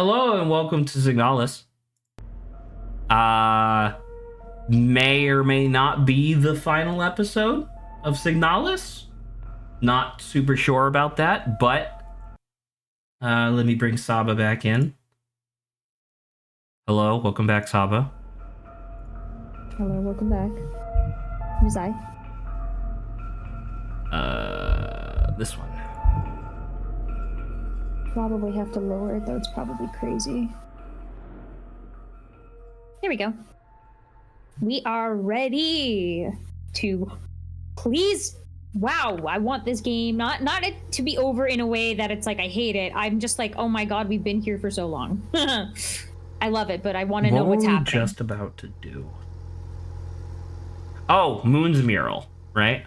Hello and welcome to SIGNALIS. May or may not be the final episode of SIGNALIS. Not super sure about that, but let me bring Saba back in. Hello, welcome back, Saba. Hello, welcome back. Who's I? This one. Probably have to lower it, though. It's probably crazy. There we go. We are ready to please. Wow, I want this game. Not it to be over in a way that it's like I hate it. I'm just like, oh my god, we've been here for so long. I love it, but I want to know what's happening. What were we just about to do? Oh, Moon's mural, right?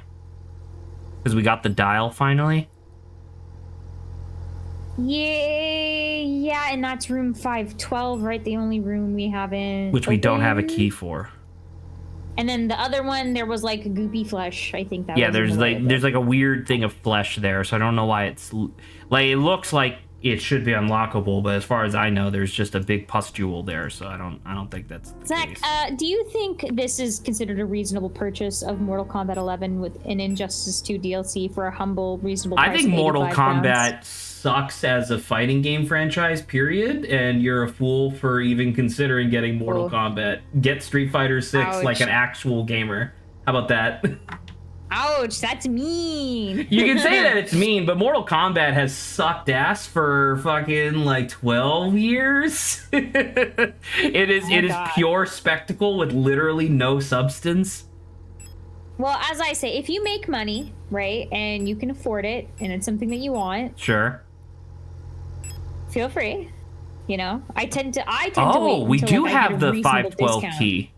Because we got the dial finally. Yeah, and that's room 512, right? The only room we haven't Which we don't have a key for. And then the other one, there was like goopy flesh. I think that. Yeah, was there's like a weird thing of flesh there, so I don't know why it's like it looks like it should be unlockable, but as far as I know, there's just a big pustule there, so I don't think that's the Zach, case. Do you think this is considered a reasonable purchase of Mortal Kombat 11 with an Injustice 2 DLC for a humble, reasonable price? I think of Mortal £85? Kombat sucks as a fighting game franchise, period, and you're a fool for even considering getting Mortal Kombat. Get Street Fighter 6 like an actual gamer. How about that? Ouch, that's mean. You can say that it's mean, but Mortal Kombat has sucked ass for fucking like 12 years. It is pure spectacle with literally no substance. Well, as I say, if you make money, right, and you can afford it, and it's something that you want, sure, feel free. You know, I tend to wait. Oh, we do like, have the 512 discount. key.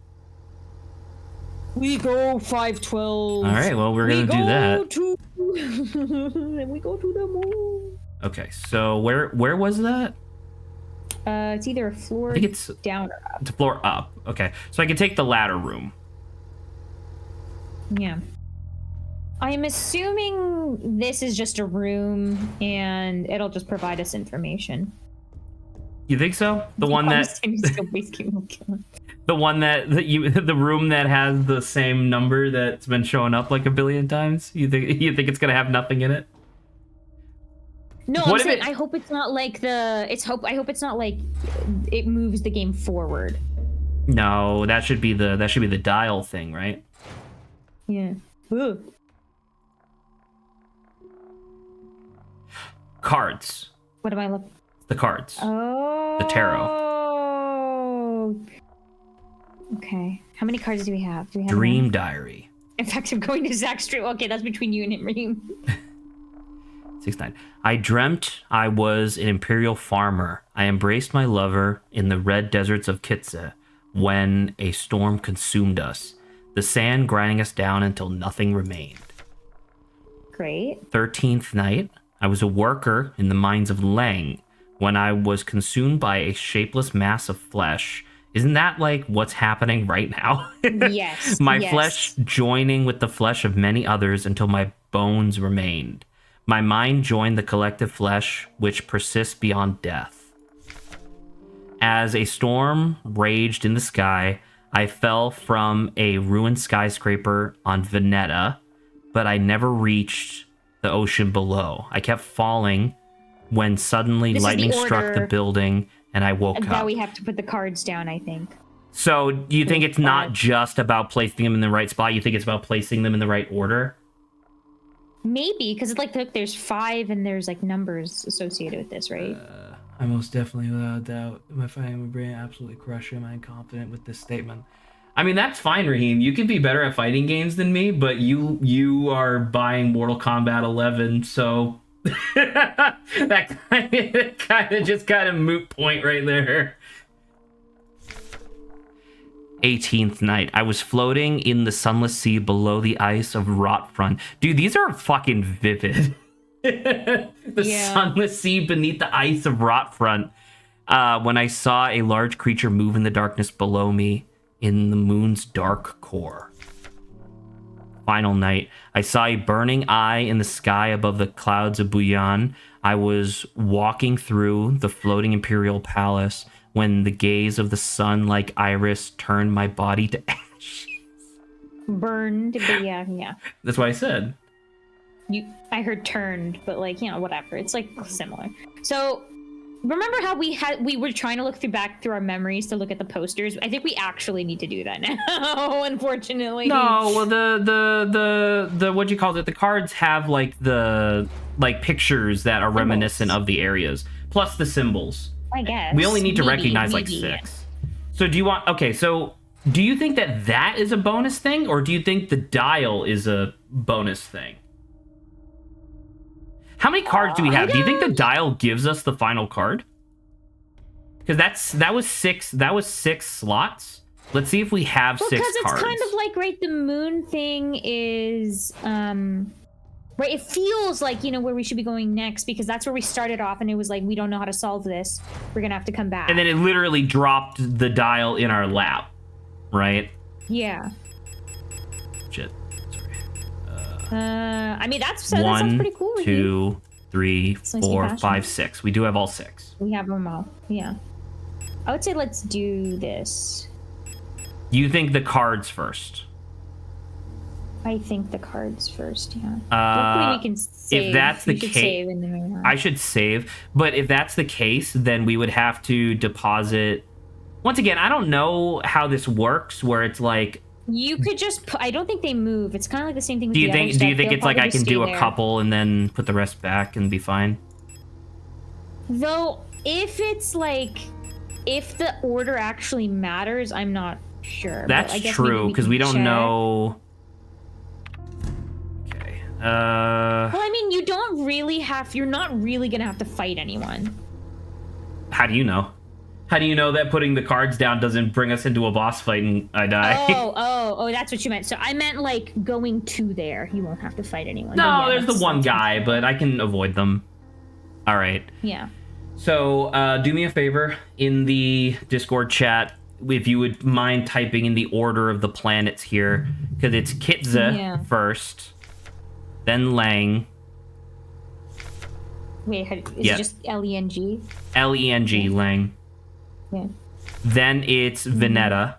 We go 512. All right, well, we're gonna do that. And we go to the moon. Okay, so where was that? It's either a floor I think it's down or up. It's a floor up. Okay, so I can take the ladder room. Yeah. I'm assuming this is just a room and it'll just provide us information. You think so? The one that the room that has the same number that's been showing up like a billion times. You think it's gonna have nothing in it? No, I'm saying I hope it's not like I hope it's not like it moves the game forward. No, that should be the dial thing, right? Yeah. Ugh. Cards. What am I looking? The cards. Oh. The tarot. Oh. Okay. How many cards do we have? Dream Diary. In fact, I'm going to Zach Street. Okay, that's between you and him. 6-9. I dreamt I was an imperial farmer. I embraced my lover in the red deserts of Kitse when a storm consumed us, the sand grinding us down until nothing remained. Great. 13th night. I was a worker in the mines of Lang when I was consumed by a shapeless mass of flesh. Isn't that like what's happening right now? Yes. My flesh joining with the flesh of many others until my bones remained. My mind joined the collective flesh which persists beyond death. As a storm raged in the sky, I fell from a ruined skyscraper on Veneta, but I never reached the ocean below. I kept falling when suddenly lightning struck the building and I woke up. Now we have to put the cards down, I think. So do you think it's not just about placing them in the right spot? You think it's about placing them in the right order? Maybe, because it's like, look, there's 5 and there's like numbers associated with this, right? I most definitely, without doubt, my fighting brain absolutely crush him. I'm confident with this statement. I mean, that's fine, Raheem. You can be better at fighting games than me, but you are buying Mortal Kombat 11, so that kind of moot point right there. 18th night. I was floating in the sunless sea below the ice of Rotfront. Dude, these are fucking vivid. Sunless sea beneath the ice of Rotfront. When I saw a large creature move in the darkness below me in the moon's dark core. final night. I saw a burning eye in the sky above the clouds of Buyan. I was walking through the floating imperial palace when the gaze of the sun like iris turned my body to ash. Burned, but yeah. That's what I said. I heard turned, but like, whatever. It's like similar. So remember how we were trying to look back through our memories to look at the posters? I think we actually need to do that now, unfortunately. No, well the what do you call it? The cards have like the pictures that are reminiscent of the areas, plus the symbols. I guess. We only need to recognize like 6. So do you think that is a bonus thing, or do you think the dial is a bonus thing? How many cards do we have? Do you think the dial gives us the final card? Because that was 6 slots. Let's see if we have 6 cards. Because it's kind of like, right, the moon thing is right, it feels like, where we should be going next, because that's where we started off, and it was like, we don't know how to solve this. We're gonna have to come back. And then it literally dropped the dial in our lap, right? Yeah. Shit. I mean, that sounds pretty cool. 1, 2, 3, 4, 5, 6. We do have all 6. We have them all. Yeah. I would say let's do this. You think the cards first? I think the cards first, yeah. Hopefully we can save. If that's the case, I should save. But if that's the case, then we would have to deposit. Once again, I don't know how this works, where it's like, you could just I don't think they move. It's kind of like the same thing with do you think it's like I can do a couple and then put the rest back and be fine? Though if it's like, if the order actually matters, I'm not sure. That's true, because we don't know. Okay. Well, I mean, you're not really gonna have to fight anyone. How do you know? How do you know that putting the cards down doesn't bring us into a boss fight and I die? Oh, that's what you meant. So I meant like going to there. You won't have to fight anyone. No, there's the one guy, but I can avoid them. All right. Yeah. So do me a favor in the Discord chat, if you would mind typing in the order of the planets here, because it's Kitza first, then Lang. Wait, is it just L-E-N-G? L-E-N-G, Lang. Yeah. Then it's Veneta.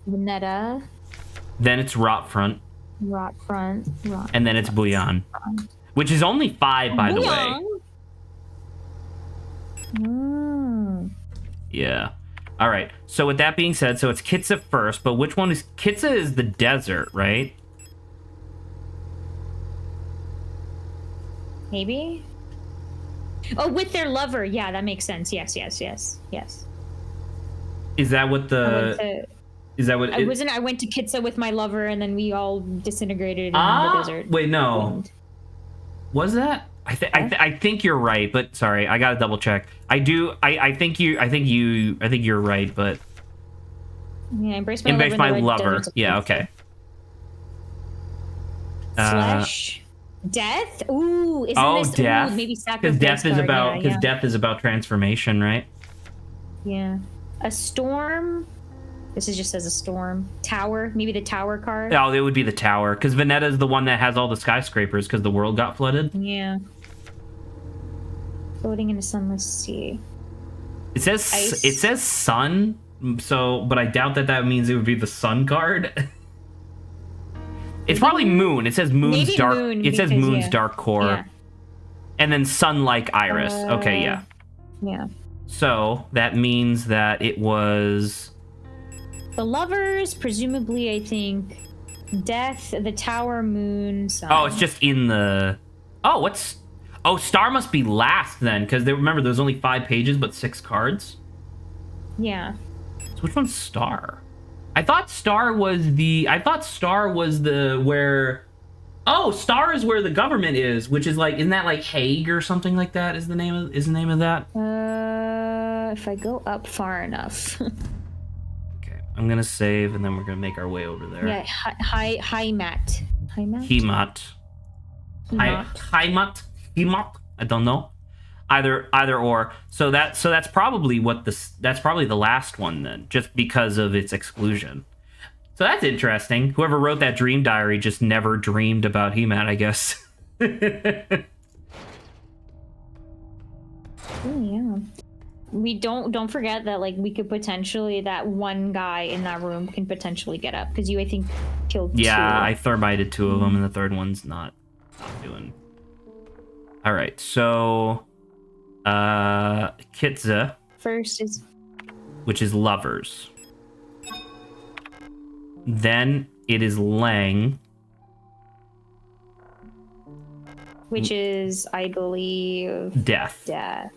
Veneta. Then it's Rotfront. Rotfront. And then it's Buyan. Which is only 5, by the way. Yeah. All right. So with that being said, so it's Kitza first, but which one is... Kitza is the desert, right? Maybe? Oh, with their lover. Yeah, that makes sense. Yes. Is that what the... Is that what... I went to Kitza with my lover, and then we all disintegrated in the desert. Wait, no. Was that? I think you're right, but sorry, I gotta double check. I think you're right, but... Yeah, embrace my lover. Yeah, okay. Flesh. Death? Ooh, isn't this... death. Ooh, maybe sacrifice. Because death is about transformation, right? Yeah. A storm. This just says a storm. Tower. Maybe the tower card. Oh, it would be the tower, because Veneta is the one that has all the skyscrapers because the world got flooded. Yeah. Floating in a sunless sea. It says sun, so, but I doubt that means it would be the sun card. It's probably moon. It says moon's maybe dark. Moon, it says because, moon's dark core, and then sun-like iris. Okay, yeah. Yeah. So that means that it was the lovers, presumably. I think death, the tower, moon, sun. Oh, it's just in the. Oh, what's? Oh, star must be last then, because remember there's only 5 pages but 6 cards. Yeah. So which one's star? I thought star was the where. Oh, star is where the government is, which is like, isn't that like Hague or something like that? Is the name of that? If I go up far enough. Okay, I'm gonna save, and then we're gonna make our way over there. Yeah, Heimat. Heimat. I don't know. Either or. So that's probably the last one then, just because of its exclusion. So that's interesting. Whoever wrote that dream diary just never dreamed about He-Man, I guess. Oh, yeah. We don't forget that, like, we could potentially, that one guy in that room can potentially get up, because you, I think, killed Yeah, two. I thermited two of them, and the third one's not doing. All right, so Kitza, First is which is lovers. Then it is Lang, which is, I believe, death. death.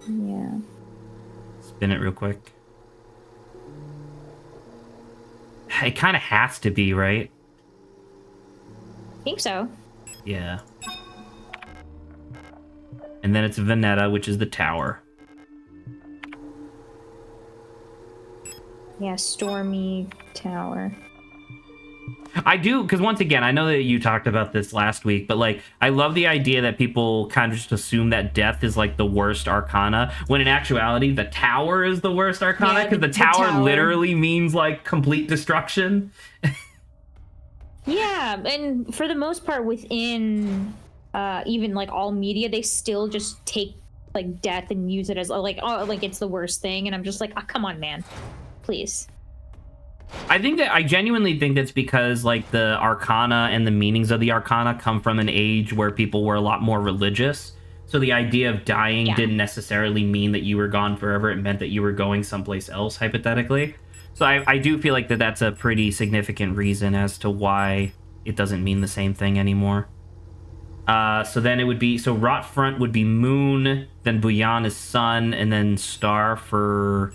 Yeah. Spin it real quick. It kind of has to be, right? I think so. Yeah. And then it's Veneta, which is the tower. Yeah, Stormy Tower. I do, because once again, I know that you talked about this last week, but like, I love the idea that people kind of just assume that death is like the worst arcana, when in actuality, the tower is the worst arcana, because the tower literally means like complete destruction. Yeah, and for the most part, within even like all media, they still just take like death and use it as like, oh, like it's the worst thing, and I'm just like, oh, come on, man, please. I genuinely think that's because like the arcana and the meanings of the arcana come from an age where people were a lot more religious. So the idea of dying didn't necessarily mean that you were gone forever. It meant that you were going someplace else, hypothetically. So I do feel like that's a pretty significant reason as to why it doesn't mean the same thing anymore. So then it would be, so Rot Front would be moon, then Buyan is sun, and then star for,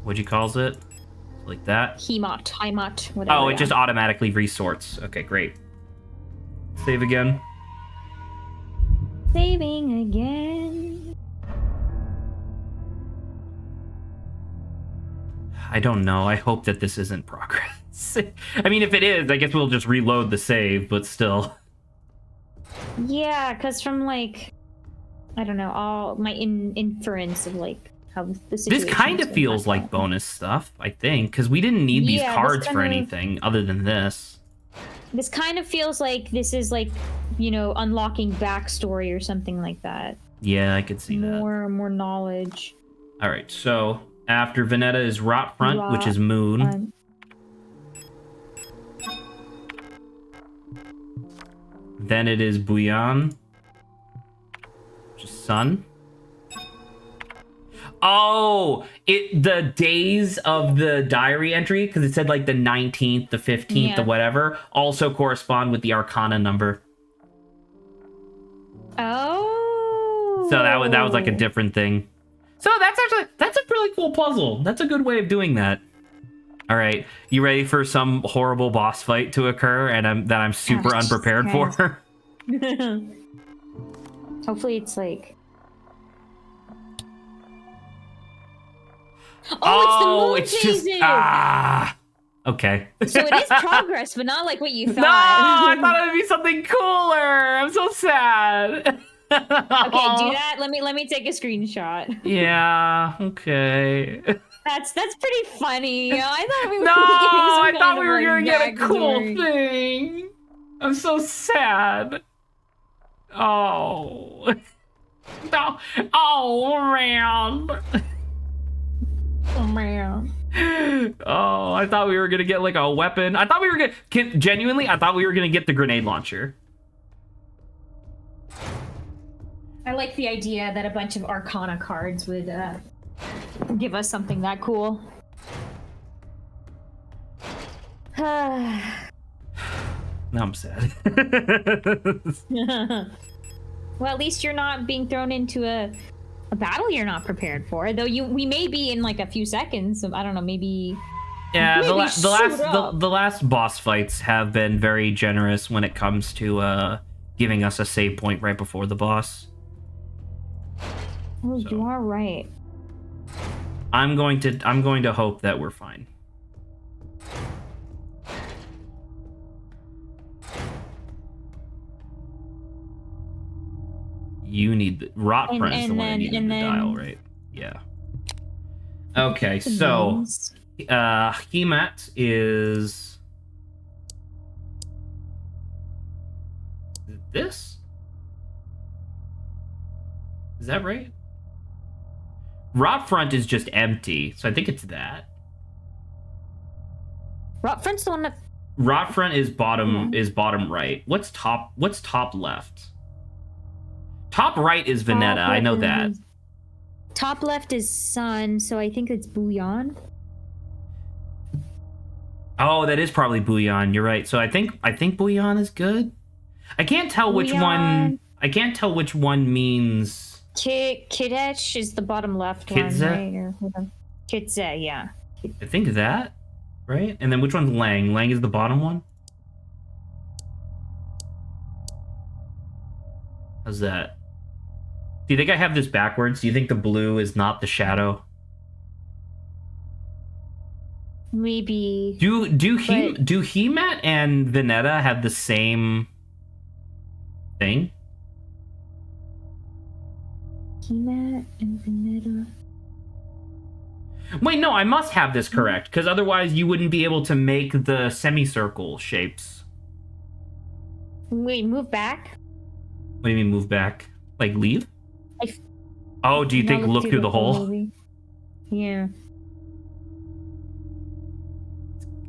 what'd you calls it? Like that? Heimat, whatever. Oh, it just automatically resorts. Okay, great. Save again. Saving again. I don't know. I hope that this isn't progress. I mean, if it is, I guess we'll just reload the save, but still. Yeah, because from like, I don't know, all my inference of like how the situation. This kind of feels like bonus stuff, I think, because we didn't need these cards for anything other than this. This kind of feels like this is like, you know, unlocking backstory or something like that. Yeah, I could see that. More knowledge. All right, so after Veneta is Rot Front, which is moon. Then it is Buyan, which is sun. Oh, the days of the diary entry, because it said like the 19th, the 15th, the whatever, also correspond with the Arcana number. Oh. So that was like a different thing. So that's a really cool puzzle. That's a good way of doing that. All right, you ready for some horrible boss fight to occur, and I'm super unprepared for? Hopefully it's like. Oh, it's the moon just okay. So it is progress, but not like what you thought. No, I thought it would be something cooler. I'm so sad. Okay, do that. Let me take a screenshot. Yeah. Okay. That's pretty funny. I thought we were I thought we were gonna get a cool thing. I'm so sad. Oh. No. Oh man. Oh man. Oh, I thought we were gonna get like a weapon. I thought we were gonna genuinely. I thought we were gonna get the grenade launcher. I like the idea that a bunch of Arcana cards would give us something that cool. Now I'm sad. Well, at least you're not being thrown into a battle you're not prepared for. Though we may be in like a few seconds. So I don't know, maybe. Yeah, the last boss fights have been very generous when it comes to giving us a save point right before the boss. Oh, so, you are right. I'm going to hope that we're fine. You need the Rot Front is the one that needed the dial, right? Yeah. Okay, so Hemat is this? Is that right? Rot front is just empty, so I think it's that. Rot front's the one that. Rot front is bottom right. What's top left? Top right is Veneta. I know that. Top left is Sun, so I think it's Bouillon. Oh, that is probably Bouillon. You're right. So I think Bouillon is good. I can't tell which one. I can't tell which one means. Kidech is the bottom left Kidze? one, right? Kidze, yeah. I think that, right? And then which one's Lang? Lang is the bottom one. How's that? Do you think I have this backwards? Do you think the blue is not the shadow? Maybe. Do Hemat and Veneta have the same thing? Hemat and Veneta. Wait, no, I must have this correct, because otherwise you wouldn't be able to make the semicircle shapes. Wait, move back? What do you mean move back? Like leave? Oh, do you think look through the hole? Maybe. Yeah.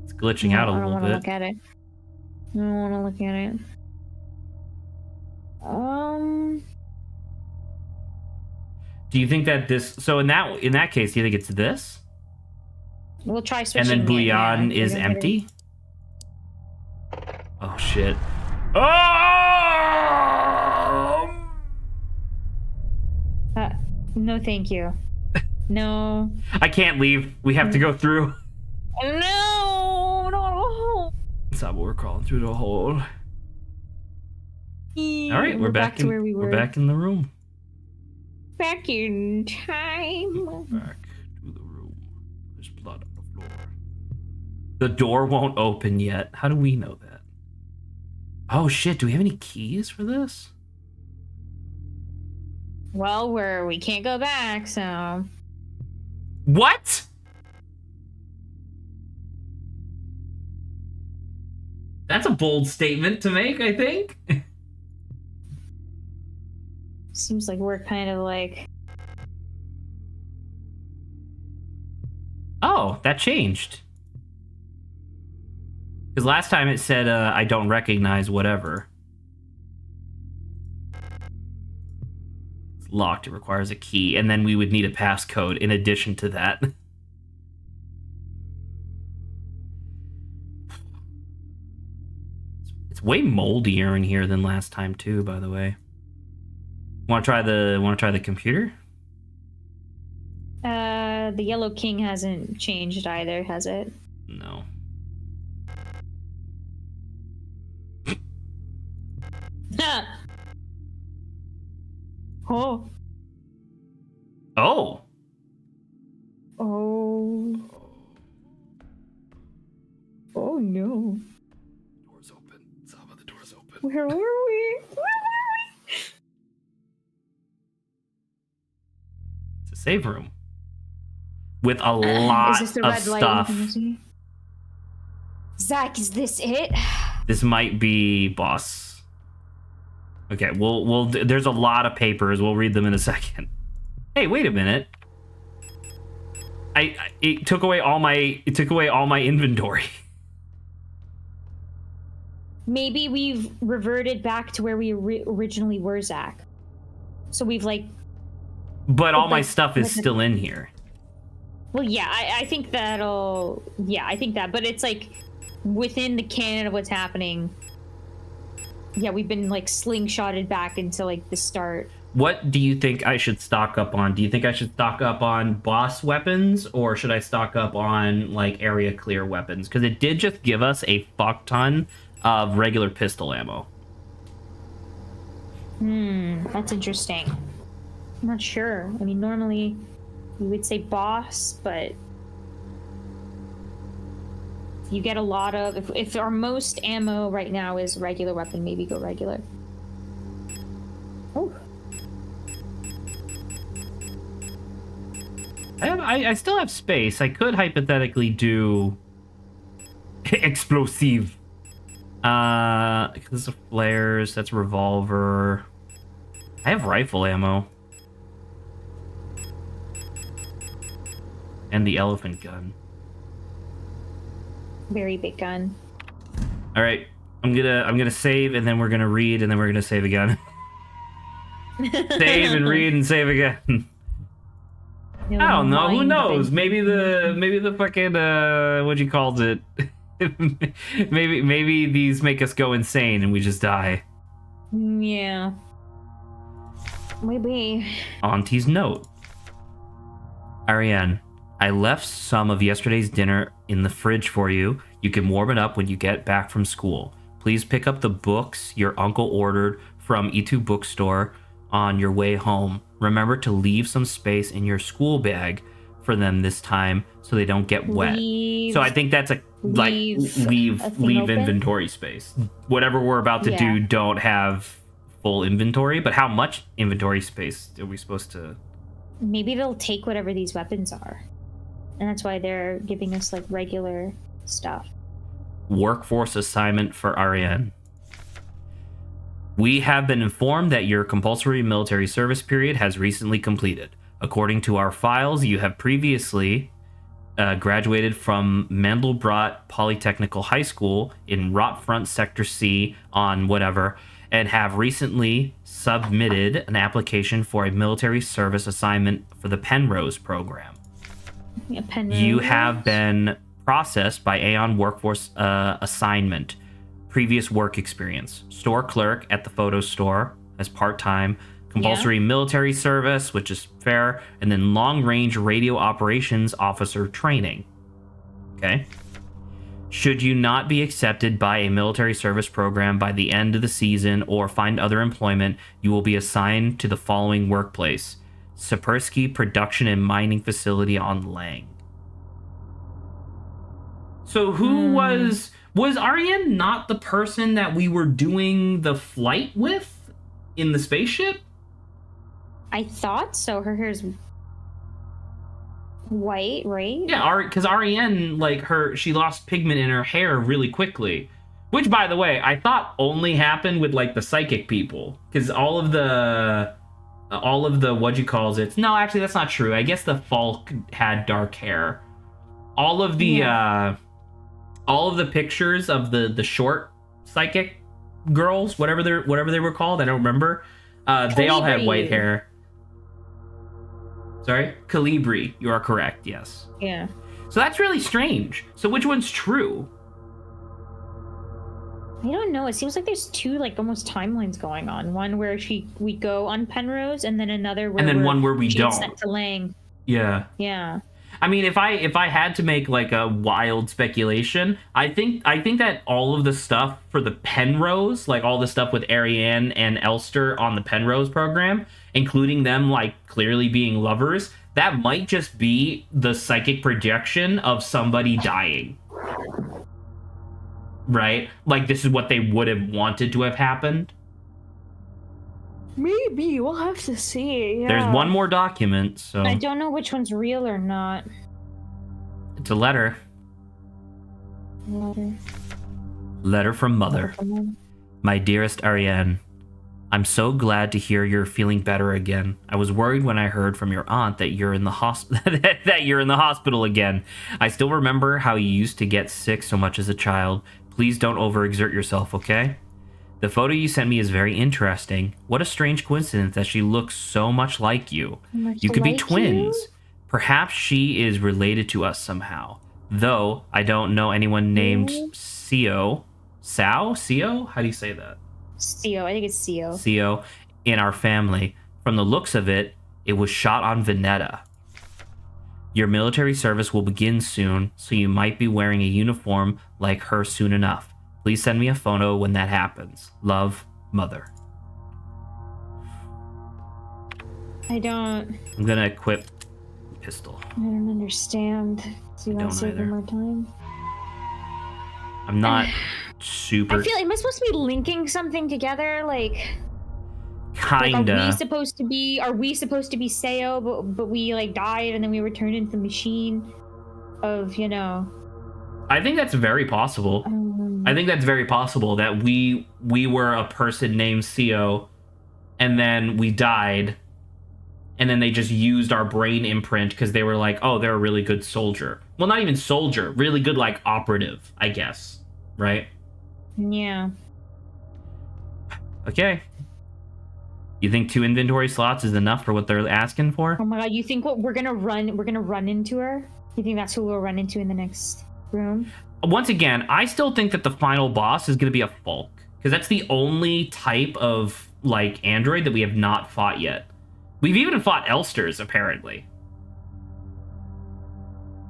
It's glitching out a little bit. I don't want to look at it. I don't want to look at it. Do you think that this? So in that case, do you think it's this? We'll try switching. And then Bouillon is empty. Oh shit! Oh! No, thank you. No. I can't leave. We have to go through. No. That's not what we're crawling through the hole. All right, we're back to where we were. We're back in the room. Back in time. Back to the room. There's blood on the floor. The door won't open yet. How do we know that? Oh shit, do we have any keys for this? Well, we can't go back, so. What? That's a bold statement to make, I think. Seems like we're kind of like. Oh, that changed. Because last time it said, I don't recognize whatever. It's locked, it requires a key, and then we would need a passcode in addition to that. It's way moldier in here than last time too, by the way. Want to try the computer? The Yellow King hasn't changed either, has it? No. Oh. Oh. Oh. Oh no. Door's open. Saba, the door's open. Where were we? It's a save room. With a lot is this the of red light stuff. Zach, is this it? This might be boss. Okay, we'll there's a lot of papers. We'll read them in a second. Hey, wait a minute. It took away all my inventory. Maybe we've reverted back to where we originally were, Zach. So we've like. But all my stuff is still in here. Well, yeah, I think that'll. Yeah, I think that, but it's like within the canon of what's happening. Yeah, we've been like slingshotted back into like the start. What do you think I should stock up on? Do you think I should stock up on boss weapons, or should I stock up on like area clear weapons? Because it did just give us a fuck ton of regular pistol ammo. That's interesting. I'm not sure. I mean, normally we would say boss, but you get a lot of. If our most ammo right now is regular weapon, maybe go regular. Oh. I still have space. I could hypothetically do explosive. This is flares. That's a revolver. I have rifle ammo. And the elephant gun. Very big gun. All right, I'm gonna save, and then we're gonna read, and then we're gonna save again. Save and read and save again. I don't know. Who knows? Maybe the fucking what you called it. maybe these make us go insane and we just die. Yeah. Maybe. Auntie's note. Ariane, I left some of yesterday's dinner in the fridge for you. You can warm it up when you get back from school. Please pick up the books your uncle ordered from E2 Bookstore on your way home. Remember to leave some space in your school bag for them this time so they don't get wet. So I think that's leave inventory space. Whatever we're about to do, don't have full inventory. But how much inventory space are we supposed to? Maybe they'll take whatever these weapons are, and that's why they're giving us like regular stuff. Workforce assignment for Ariane. We have been informed that your compulsory military service period has recently completed. According to our files, you have previously graduated from Mandelbrot Polytechnical High School in Rotfront Sector C on whatever, and have recently submitted an application for a military service assignment for the Penrose program. Yeah, Penrose. You have been processed by Aeon Workforce assignment. Previous work experience: store clerk at the photo store as part-time, compulsory military service, which is fair, and then long-range radio operations officer training. Okay. Should you not be accepted by a military service program by the end of the season or find other employment, you will be assigned to the following workplace: Sapersky Production and Mining Facility on Lang. So who was Ariane not the person that we were doing the flight with in the spaceship? I thought so. Her hair's white, right? Yeah, because Ariane, she lost pigment in her hair really quickly. Which, by the way, I thought only happened with, the psychic people. Because all of the, no, actually, that's not true. I guess the Falk had dark hair. All of the pictures of the short psychic girls, whatever they were called, I don't remember. They all had white hair. Sorry? Calibri. You are correct, yes. Yeah. So that's really strange. So which one's true? I don't know. It seems like there's two almost timelines going on. One where we go on Penrose, and then another where one where we don't. Sent to Lang. Yeah. Yeah. I mean, if I had to make a wild speculation, I think that all of the stuff for the Penrose, all the stuff with Ariane and Elster on the Penrose program, including them clearly being lovers, that might just be the psychic projection of somebody dying. Right? This is what they would have wanted to have happened. Maybe. We'll have to see. Yeah. There's one more document, so... I don't know which one's real or not. It's a letter. Letter from Mother. My dearest Ariane, I'm so glad to hear you're feeling better again. I was worried when I heard from your aunt that you're in the hospital again. I still remember how you used to get sick so much as a child. Please don't overexert yourself, okay? The photo you sent me is very interesting. What a strange coincidence that she looks so much like you. You could be twins. Perhaps she is related to us somehow. Though I don't know anyone named Sio. Sio? How do you say that? Sio. I think it's Sio. Sio in our family. From the looks of it, it was shot on Veneta. Your military service will begin soon, so you might be wearing a uniform like her soon enough. Please send me a photo when that happens. Love, Mother. I'm gonna equip pistol. I don't understand. So you want to save more time? I'm not super... I feel am I supposed to be linking something together? Like, Kinda. are we supposed to be Seo, but we like died and then we were turned into the machine of, you know. I think that's very possible. I think that's very possible that we were a person named Seo, and then we died, and then they just used our brain imprint because they were like, oh, they're a really good soldier. Well, not even soldier, really good, like, operative, I guess. Right? Yeah. Okay. You think 2 inventory slots is enough for what they're asking for? Oh my god, you think what we're gonna run into her? You think that's who we'll run into in the next room? Once again, I still think that the final boss is going to be a Falk, because that's the only type of, like, android that we have not fought yet. We've even fought Elsters, apparently.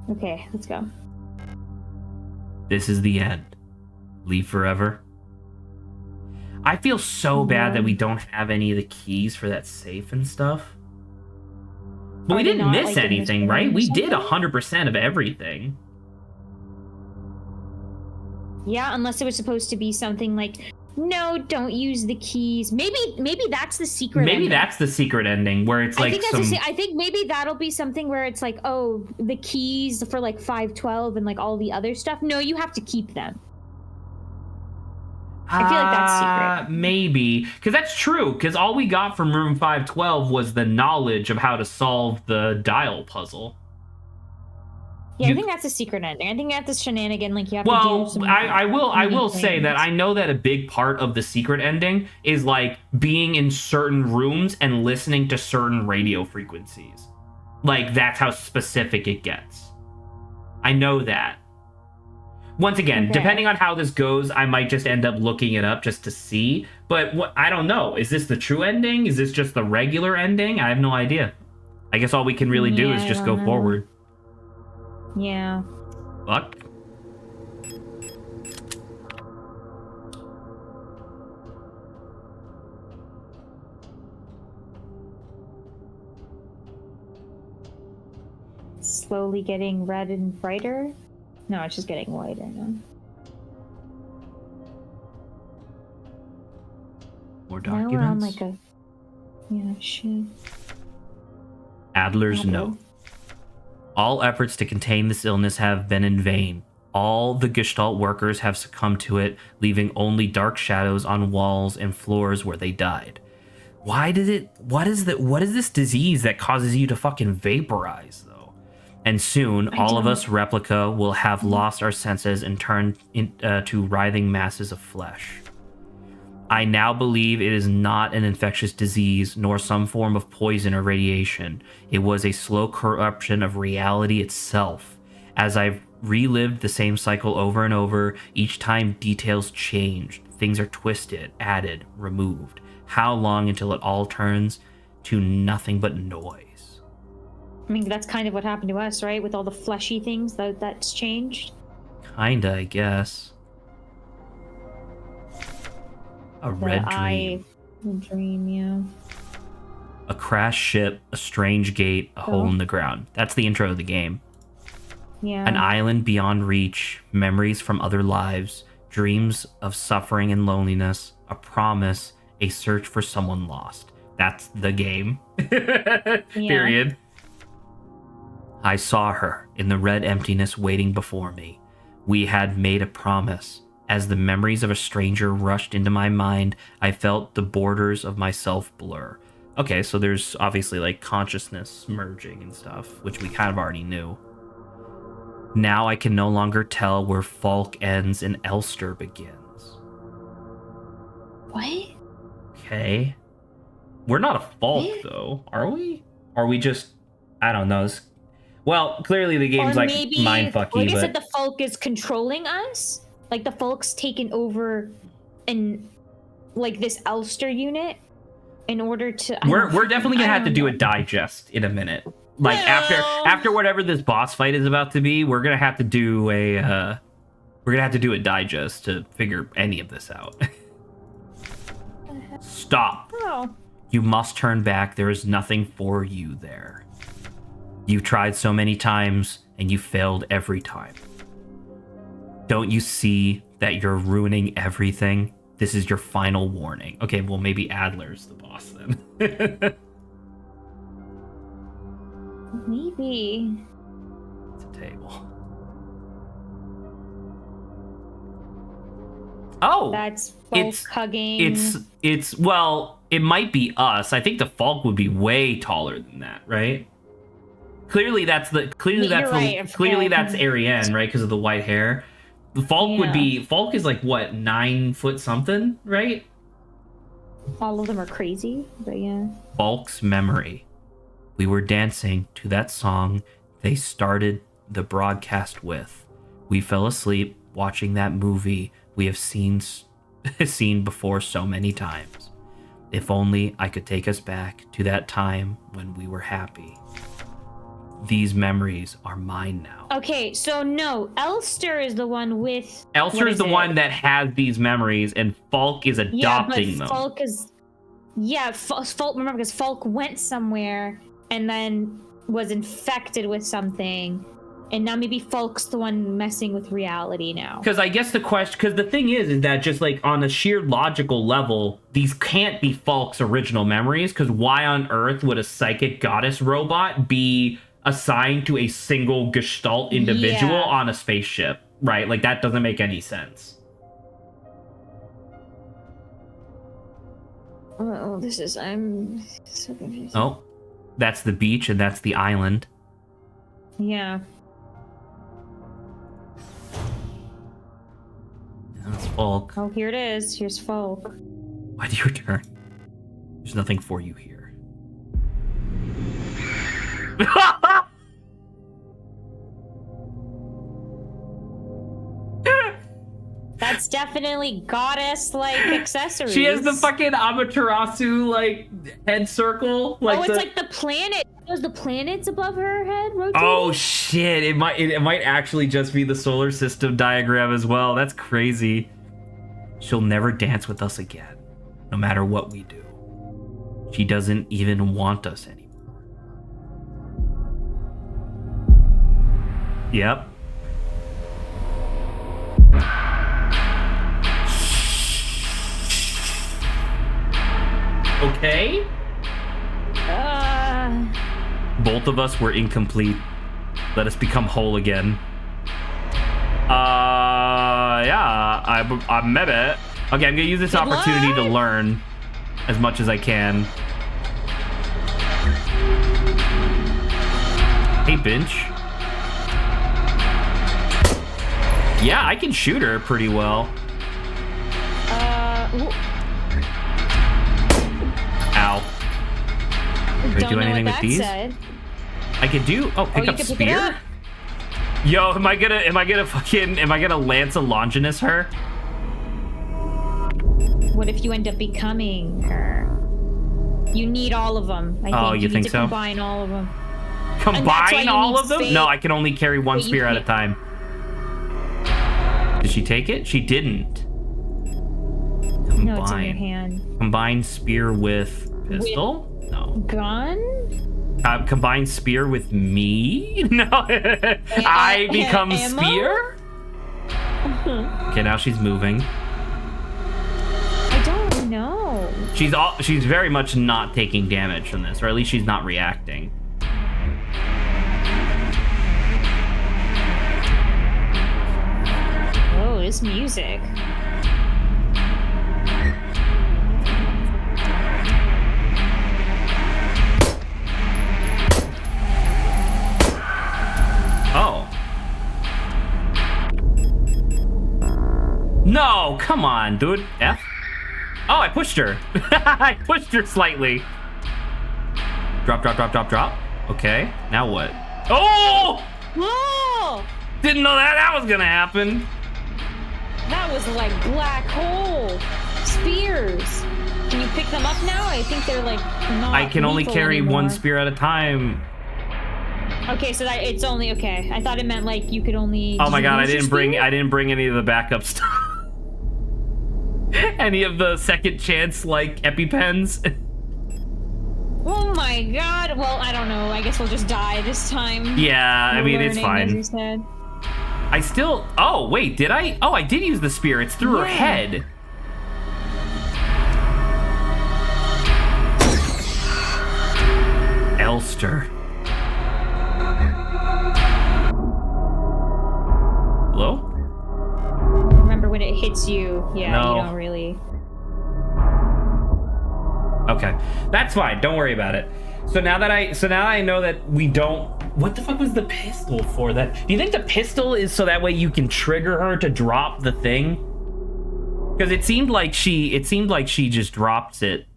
Okay, let's go. This is the end. Leave forever. I feel so bad that we don't have any of the keys for that safe and stuff. But we didn't miss anything, right? We did 100% of everything. Yeah, unless it was supposed to be something like, no, don't use the keys. Maybe that's the secret ending. That's the secret ending, where it's like I think maybe that'll be something where it's like, oh, the keys for like 512 and like all the other stuff. No, you have to keep them. I feel like that's secret. Maybe. Because that's true. Because all we got from room 512 was the knowledge of how to solve the dial puzzle. Yeah, I think that's a secret ending. I think that's a shenanigan. Like, you have to do some... I will say that I know that a big part of the secret ending is, like, being in certain rooms and listening to certain radio frequencies. Like, that's how specific it gets. I know that. Once again, depending on how this goes, I might just end up looking it up just to see. But I don't know. Is this the true ending? Is this just the regular ending? I have no idea. I guess all we can really do is just go forward. Yeah. Fuck. Slowly getting red and brighter? No, it's just getting whiter now. More documents? Now we're on like a... Yeah, shit. Adler's note. All efforts to contain this illness have been in vain. All the Gestalt workers have succumbed to it, leaving only dark shadows on walls and floors where they died. What is this disease that causes you to fucking vaporize, though? And soon, all of us replica will have lost our senses and turned to writhing masses of flesh. I now believe it is not an infectious disease, nor some form of poison or radiation. It was a slow corruption of reality itself. As I've relived the same cycle over and over, each time details changed. Things are twisted, added, removed. How long until it all turns to nothing but noise? I mean, that's kind of what happened to us, right? With all the fleshy things that's changed. Kinda, I guess. A red dream, yeah. A crashed ship, a strange gate, a hole in the ground. That's the intro of the game. Yeah. An island beyond reach, memories from other lives, dreams of suffering and loneliness, a promise, a search for someone lost. That's the game. Period. I saw her in the red emptiness waiting before me. We had made a promise. As the memories of a stranger rushed into my mind, I felt the borders of myself blur. Okay, so there's obviously like consciousness merging and stuff, which we kind of already knew. Now I can no longer tell where Falk ends and Elster begins. What? Okay. We're not a Falk, though, are we? Are we just... I don't know. Well, clearly the game's like mindfucky, but... I guess that the Falk is controlling us? Like, the Falk's taken over in, like, this Elster unit in order to... We're definitely gonna have to do a digest in a minute. Like, after whatever this boss fight is about to be, we're gonna have to do a digest to figure any of this out. Stop. Oh. You must turn back. There is nothing for you there. You tried so many times, and you failed every time. Don't you see that you're ruining everything? This is your final warning. Okay, well, maybe Adler's the boss then. Maybe. It's a table. Oh, That's Falk hugging. It's well, it might be us. I think the Falk would be way taller than that, right? Clearly that's Ariane, right? Because of the white hair. The Falk would be Falk is like what, 9 foot something, right? All of them are crazy, but yeah. Falk's memory. We were dancing to that song they started the broadcast with. We fell asleep watching that movie we have seen before so many times. If only I could take us back to that time when we were happy. These memories are mine now. Okay, so no, Elster is the one with... Elster is the one that has these memories, and Falk is adopting them. Falk is... Yeah, Falk, remember, because Falk went somewhere and then was infected with something, and now maybe Falk's the one messing with reality now. Because I guess because the thing is that just like on a sheer logical level, these can't be Falk's original memories, because why on earth would a psychic goddess robot be assigned to a single Gestalt individual on a spaceship, right? Like, that doesn't make any sense. Oh, I'm so confused. Oh, that's the beach and that's the island. Yeah. That's Falk. Oh, here it is. Here's Falk. Why do you return? There's nothing for you here. That's definitely goddess-like accessories. She has the fucking Amaterasu like head circle. Like like the planet. There's the planets above her head rotating. Oh shit! It might actually just be the solar system diagram as well. That's crazy. She'll never dance with us again, no matter what we do. She doesn't even want us anymore. Yep. Okay. Both of us were incomplete. Let us become whole again. Yeah, I maybe. Okay, I'm gonna use this opportunity to learn as much as I can. Hey, Bench. Yeah, I can shoot her pretty well. Ow. Can I do anything with these? I could do. Oh, pick up spear. Yo, am I gonna Lance a Longinus her? What if you end up becoming her? You need all of them. You think so? Combine all of them. Combine all of them? No, I can only carry one spear at a time. Did she take it? She didn't. Combine. No, it's in your hand. Combine spear with pistol? No. Gun? Combine spear with me? No. I become spear? Okay, now she's moving. I don't know. She's very much not taking damage from this, or at least she's not reacting. Oh, this music. Oh. No, come on, dude. F? Oh, I pushed her. I pushed her slightly. Drop, drop, drop, drop, drop. Okay, now what? Oh! Whoa! Didn't know that was gonna happen. That was like black hole spears. Can you pick them up now? I think they're like not. I can only carry anymore. one spear at a time. Okay, so that it's only okay. I thought it meant like you could only. Oh my god, I didn't bring any of the backup stuff. Any of the second chance like EpiPens. Oh my god. Well, I don't know. I guess we'll just die this time. Yeah, I mean it's fine. As you said. I still. Oh wait, did I? Oh, I did use the spear. It's through her head. Elster. Hello? Remember when it hits you? Yeah, No. you don't really. Okay, that's fine. Don't worry about it. So now that I know that we don't. What the fuck was the pistol for? That do you think the pistol is so that way you can trigger her to drop the thing? Because it seemed like she just drops it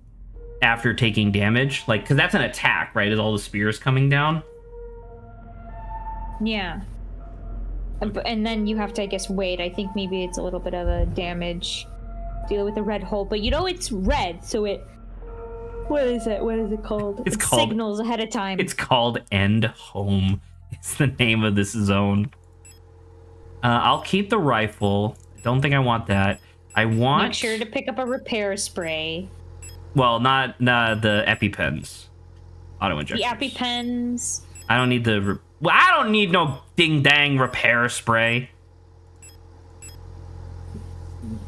after taking damage. Like, because that's an attack, right? Is all the spears coming down? Yeah. And then you have to, I guess, wait. I think maybe it's a little bit of a damage deal with the red hole, but you know it's red, so it. What is it? What is it called? It's called signals ahead of time. It's called End Home. It's the name of this zone. I'll keep the rifle. Don't think I want that. I want. Make sure to pick up a repair spray. Well, not the EpiPens. Auto injectors. The EpiPens. I don't need the. Well, I don't need no ding dang repair spray.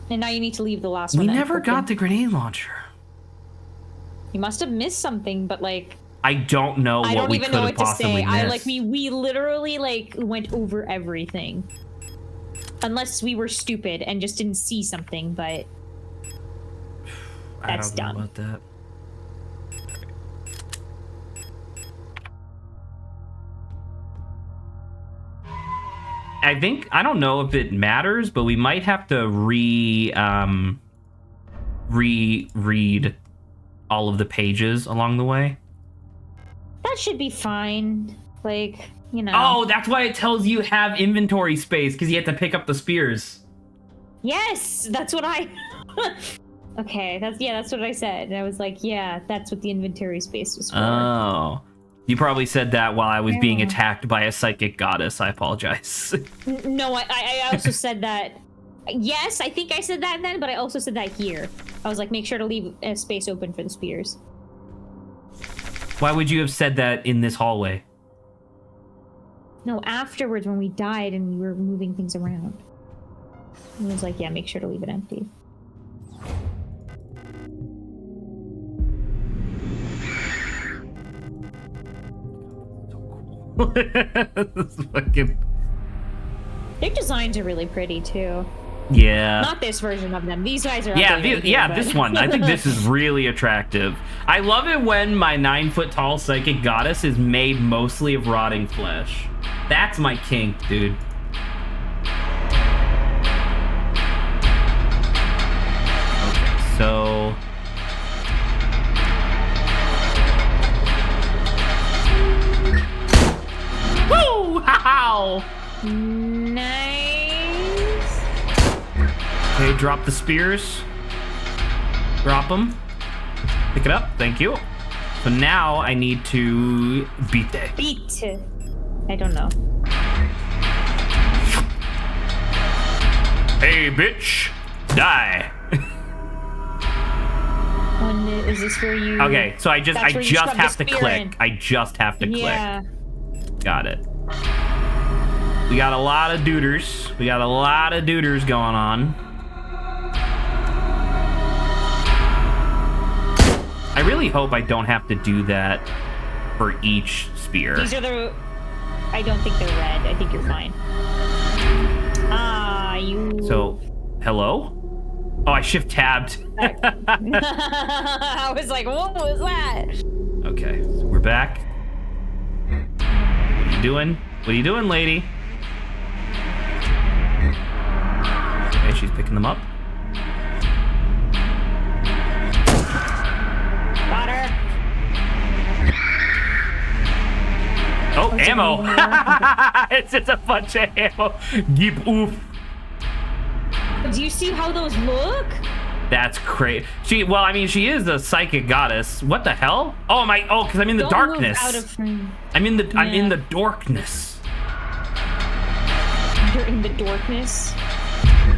And now you need to leave the last We one. never got the grenade launcher. You must have missed something, but like. I don't know what we could have possibly missed. We literally like went over everything. Unless we were stupid and just didn't see something, but that's I don't dumb. know about that. I don't know if it matters, but we might have to reread all of the pages along the way. That should be fine. Like, you know. Oh, that's why it tells you have inventory space, because you have to pick up the spears. Yes, that's what I. Okay, that's what I said. And I was like, yeah, that's what the inventory space was for. Oh. You probably said that while I was being attacked by a psychic goddess. I apologize. No, I also said that. Yes, I think I said that then, but I also said that here. I was like, make sure to leave a space open for the spears. Why would you have said that in this hallway? No, afterwards when we died and we were moving things around. I was like, yeah, make sure to leave it empty. This is fucking... Their designs are really pretty too. Yeah. Not this version of them. These guys are. This one. I think this is really attractive. I love it when my 9-foot-tall psychic goddess is made mostly of rotting flesh. That's my kink, dude. Okay, so. Woo! How? Nice. Okay, drop the spears. Drop them. Pick it up. Thank you. So now I need to beat it. Beat. I don't know. Hey, bitch. Die. Is this where you? Okay, so I just have to click. In. I just have to click. Yeah. Got it. We got a lot of duders. We got a lot of duders going on. I really hope I don't have to do that for each spear. These are the. I don't think they're red. I think you're fine. You. So, hello? Oh, I shift tabbed. I was like, what was that? Okay, so we're back. What are you doing? What are you doing, lady? Okay, she's picking them up. Got her. Oh, ammo! It's just a bunch of ammo. Yeep oof. Do you see how those look? That's crazy. She is a psychic goddess. What the hell? Oh my! Oh, because I'm in the darkness. Move out of frame. I'm in the darkness. You're in the darkness.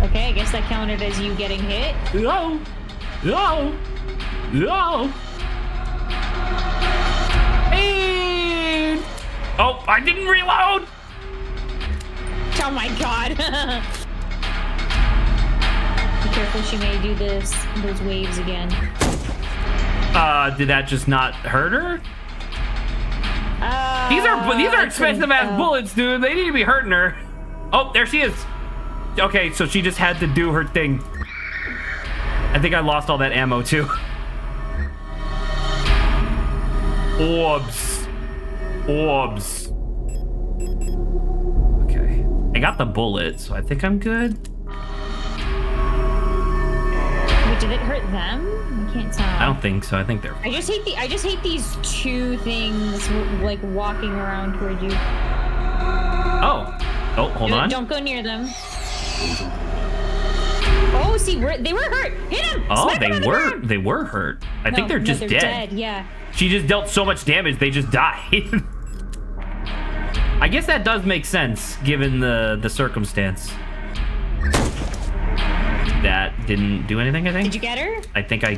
Okay, I guess that counted as you getting hit. No. Hey! Oh, I didn't reload. Oh my god. Be careful, she may do those waves again. Did that just not hurt her? These are expensive ass bullets, dude. They need to be hurting her. Oh, there she is. Okay, so she just had to do her thing. I think I lost all that ammo too. Orbs. Okay. I got the bullet, so I think I'm good. Wait, did it hurt them? I can't tell. I don't think so. I think they're. I just hate these two things like walking around toward you. Oh, hold on. Don't go near them. Oh, see, they were hurt. Hit him. Oh, Smack him on the ground. they were hurt. I think they're just dead. Yeah. She just dealt so much damage, they just died. I guess that does make sense given the circumstance. That didn't do anything, I think. Did you get her? I think I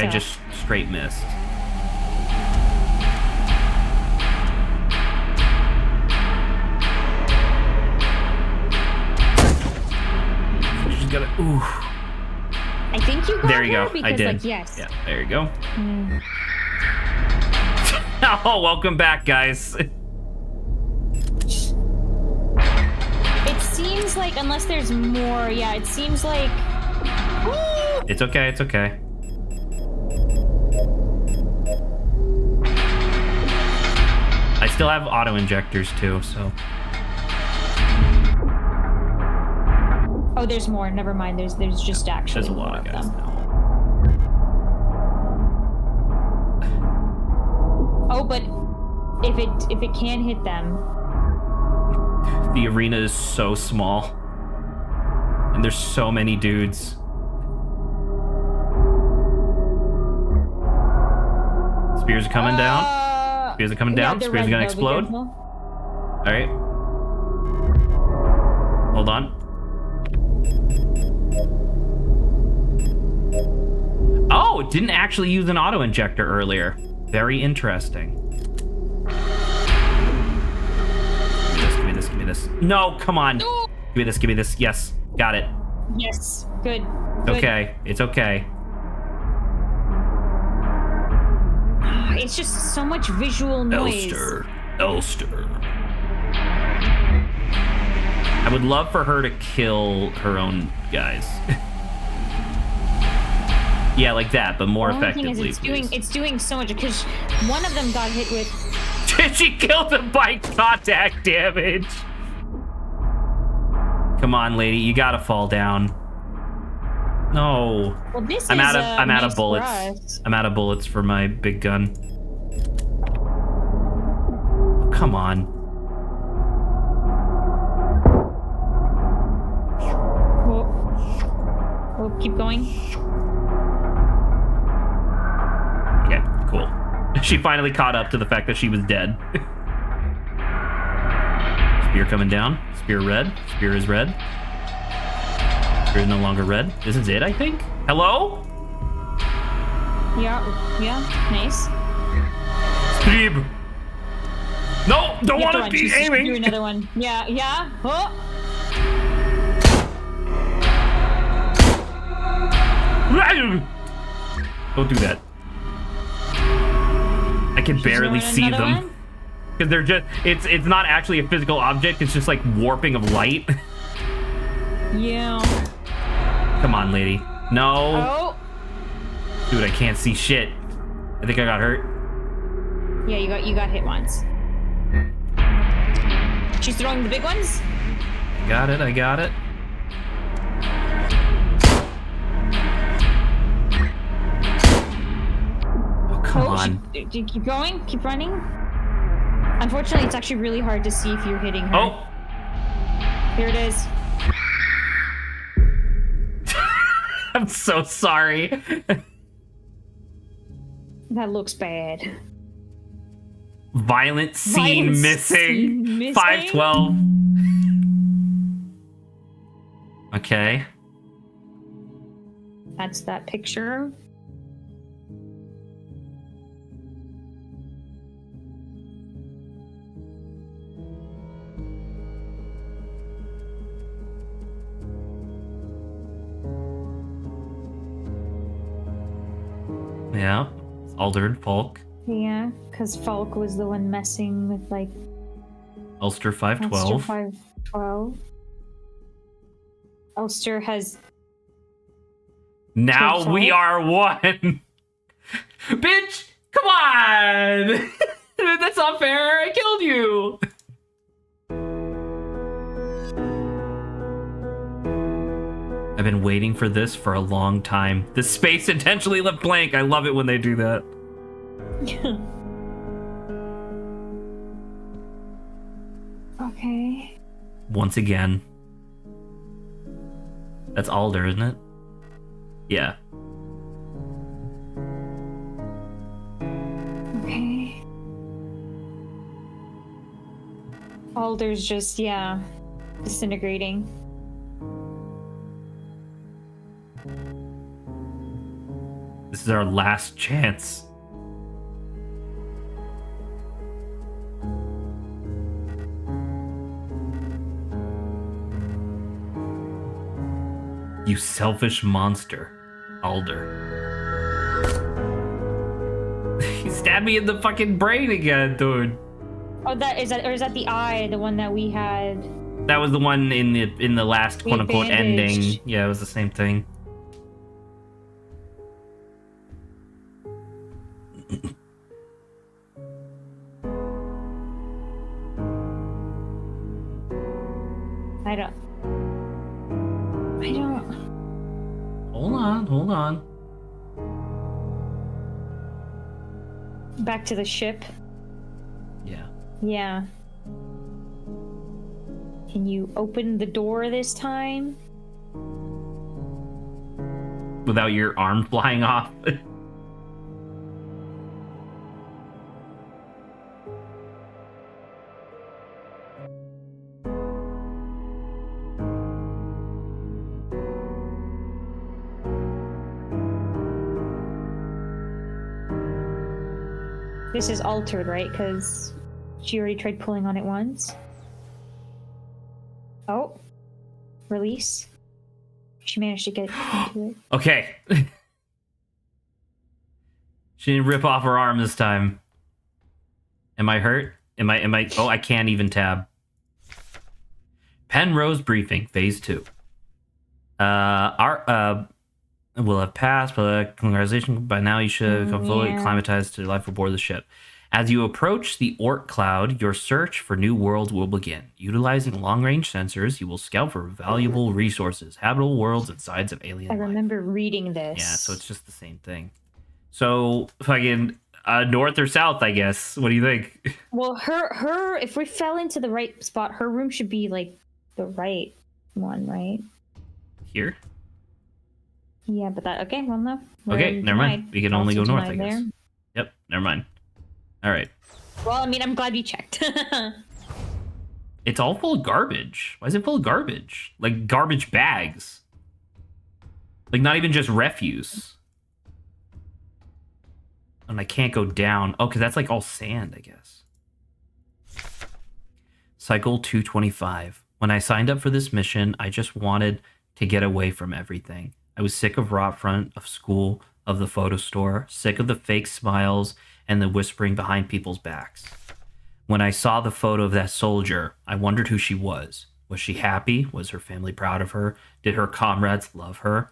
just straight missed. She's got a ooh. I think you got there you her go. because, I did. like, yes. Yeah, there you go. Oh, welcome back, guys. It seems like, unless there's more, yeah, it seems like... It's okay, it's okay. I still have auto injectors too, so. Oh, there's more. Never mind. There's just actually There's a lot of guys them. now. Oh, but if it can hit them. The arena is so small. And there's so many dudes. Spears are coming down. Spears are coming down. Spears are gonna explode. Alright. Hold on. Oh, it didn't actually use an auto injector earlier. Very interesting. Give me this. No, come on. No. Give me this. Yes, got it. Yes, good. Okay, it's okay. It's just so much visual noise. Elster. I would love for her to kill her own guys. Yeah, like that, but more effectively. It's doing so much because one of them got hit with. She killed him by contact damage. Come on, lady, you gotta fall down. No. Well, I'm out of bullets. I'm out of bullets for my big gun. Oh, come on. Oh, keep going. Okay, cool. She finally caught up to the fact that she was dead. Spear coming down. Spear red. Spear is red. Spear is no longer red. This is it, I think? Hello? Yeah, nice. Spear. No, don't want to be aiming. Do another one. Yeah. Oh. Don't do that. I can barely see them. Because they're just, it's not actually a physical object, it's just like warping of light. Yeah. Come on, lady. No. Oh. Dude, I can't see shit. I think I got hurt. Yeah, you got hit once. She's throwing the big ones? I got it. Oh, come on. Keep going, keep running. Unfortunately, it's actually really hard to see if you're hitting her. Oh. Here it is. I'm so sorry. That looks bad. Violent scene missing. 512. Okay. That's that picture. Yeah. Alder and Falk. Yeah, because Falk was the one messing with like Ulster Ulster 512. 512. Ulster has Now killed we Falk. are one. Bitch, come on. That's not fair. I killed you. I've been waiting for this for a long time. The space intentionally left blank. I love it when they do that. Okay. Once again. That's Alder, isn't it? Yeah. Okay. Alder's just, yeah, disintegrating. This is our last chance. You selfish monster, Alder. He stabbed me in the fucking brain again, dude. Oh, is that the eye, the one that we had? That was the one in the last We quote unquote ending. bandaged. Yeah, it was the same thing. I don't. Hold on. Back to the ship. Yeah. Yeah. Can you open the door this time? Without your arm flying off. This is altered, right? Because she already tried pulling on it once. Oh. Release. She managed to get into it. Okay. She didn't rip off her arm this time. Am I hurt? Am I oh, I can't even tab. Penrose briefing, phase 2. Our will have passed, but congratulations, by now you should have come fully acclimatized to life aboard the ship. As you approach the Oort cloud, your search for new worlds will begin. Utilizing long-range sensors, you will scout for valuable resources, habitable worlds, and signs of alien life. I remember reading this. Yeah, so it's just the same thing. So, fucking north or south, I guess. What do you think? Well, her, if we fell into the right spot, her room should be like the right one, right? Here? Yeah, but that, okay, well, no. Okay, never mind. We can only go north, I guess. There. Yep, never mind. All right. Well, I mean, I'm glad you checked. It's all full of garbage. Why is it full of garbage? Like garbage bags. Like not even just refuse. And I can't go down. Oh, because that's like all sand, I guess. Cycle 225. When I signed up for this mission, I just wanted to get away from everything. I was sick of rot front, of school, of the photo store, sick of the fake smiles and the whispering behind people's backs. When I saw the photo of that soldier, I wondered who she was. Was she happy? Was her family proud of her? Did her comrades love her?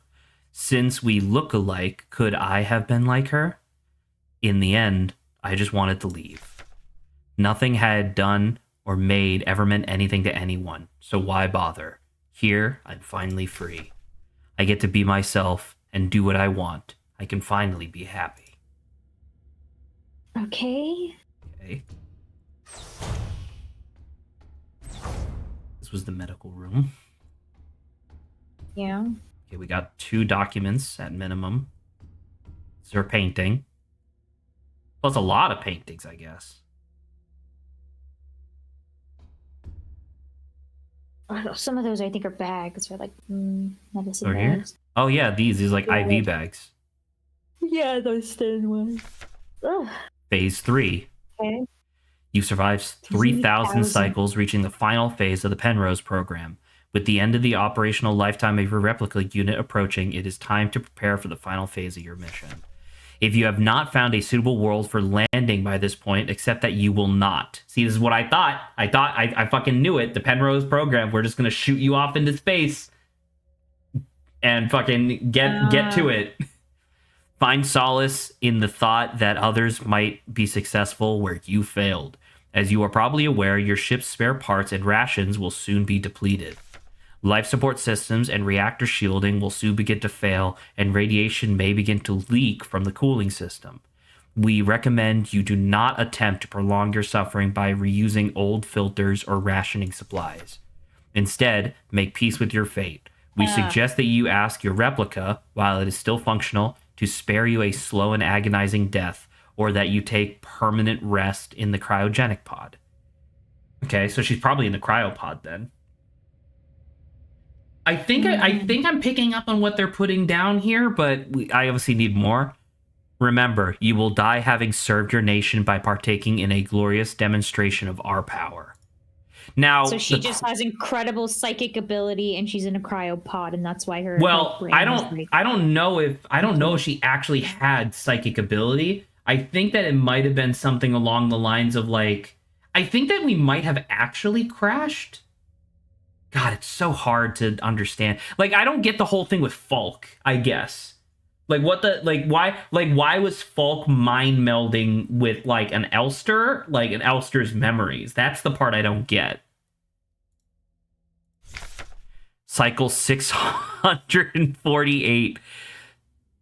Since we look alike, could I have been like her? In the end, I just wanted to leave. Nothing I had done or made ever meant anything to anyone, so why bother? Here, I'm finally free. I get to be myself and do what I want. I can finally be happy. Okay. Okay. This was the medical room. Yeah. Okay, we got 2 documents at minimum. This is her painting. Plus a lot of paintings, I guess. Some of those I think are bags or like medicine Over here? bags. Oh yeah, these like Yeah, IV bags. Yeah, those thin ones. Ugh. Phase 3. Okay. You survived 3,000 cycles, reaching the final phase of the Penrose program. With the end of the operational lifetime of your replica unit approaching, it is time to prepare for the final phase of your mission. If you have not found a suitable world for landing by this point, accept that you will not. See, this is what I thought. I fucking knew it. The Penrose program, we're just going to shoot you off into space and fucking get to it. Find solace in the thought that others might be successful where you failed. As you are probably aware, your ship's spare parts and rations will soon be depleted. Life support systems and reactor shielding will soon begin to fail, and radiation may begin to leak from the cooling system. We recommend you do not attempt to prolong your suffering by reusing old filters or rationing supplies. Instead, make peace with your fate. We suggest that you ask your replica, while it is still functional, to spare you a slow and agonizing death, or that you take permanent rest in the cryogenic pod. Okay, so she's probably in the cryopod then. I think I'm picking up on what they're putting down here, but I obviously need more. Remember, you will die having served your nation by partaking in a glorious demonstration of our power. Now, so she just has incredible psychic ability, and she's in a cryopod, and that's why her. Well, her I don't know if she actually had psychic ability. I think that it might have been something along the lines of like, I think that we might have actually crashed. God, it's so hard to understand. Like, I don't get the whole thing with Falk, I guess. Like, why was Falk mind melding with, like, an Elster? Like, an Elster's memories. That's the part I don't get. Cycle 648.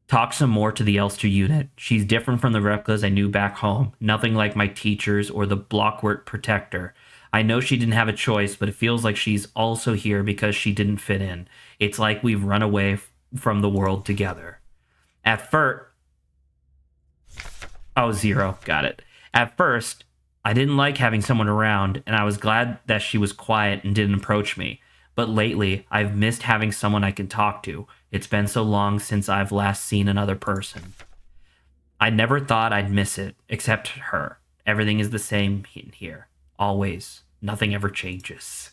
Talk some more to the Elster unit. She's different from the replicas I knew back home. Nothing like my teachers or the Blockwork Protector. I know she didn't have a choice, but it feels like she's also here because she didn't fit in. It's like we've run away from the world together. At first... Oh, 0. Got it. At first, I didn't like having someone around, and I was glad that she was quiet and didn't approach me. But lately, I've missed having someone I can talk to. It's been so long since I've last seen another person. I never thought I'd miss it, except her. Everything is the same in here. Always. Nothing ever changes.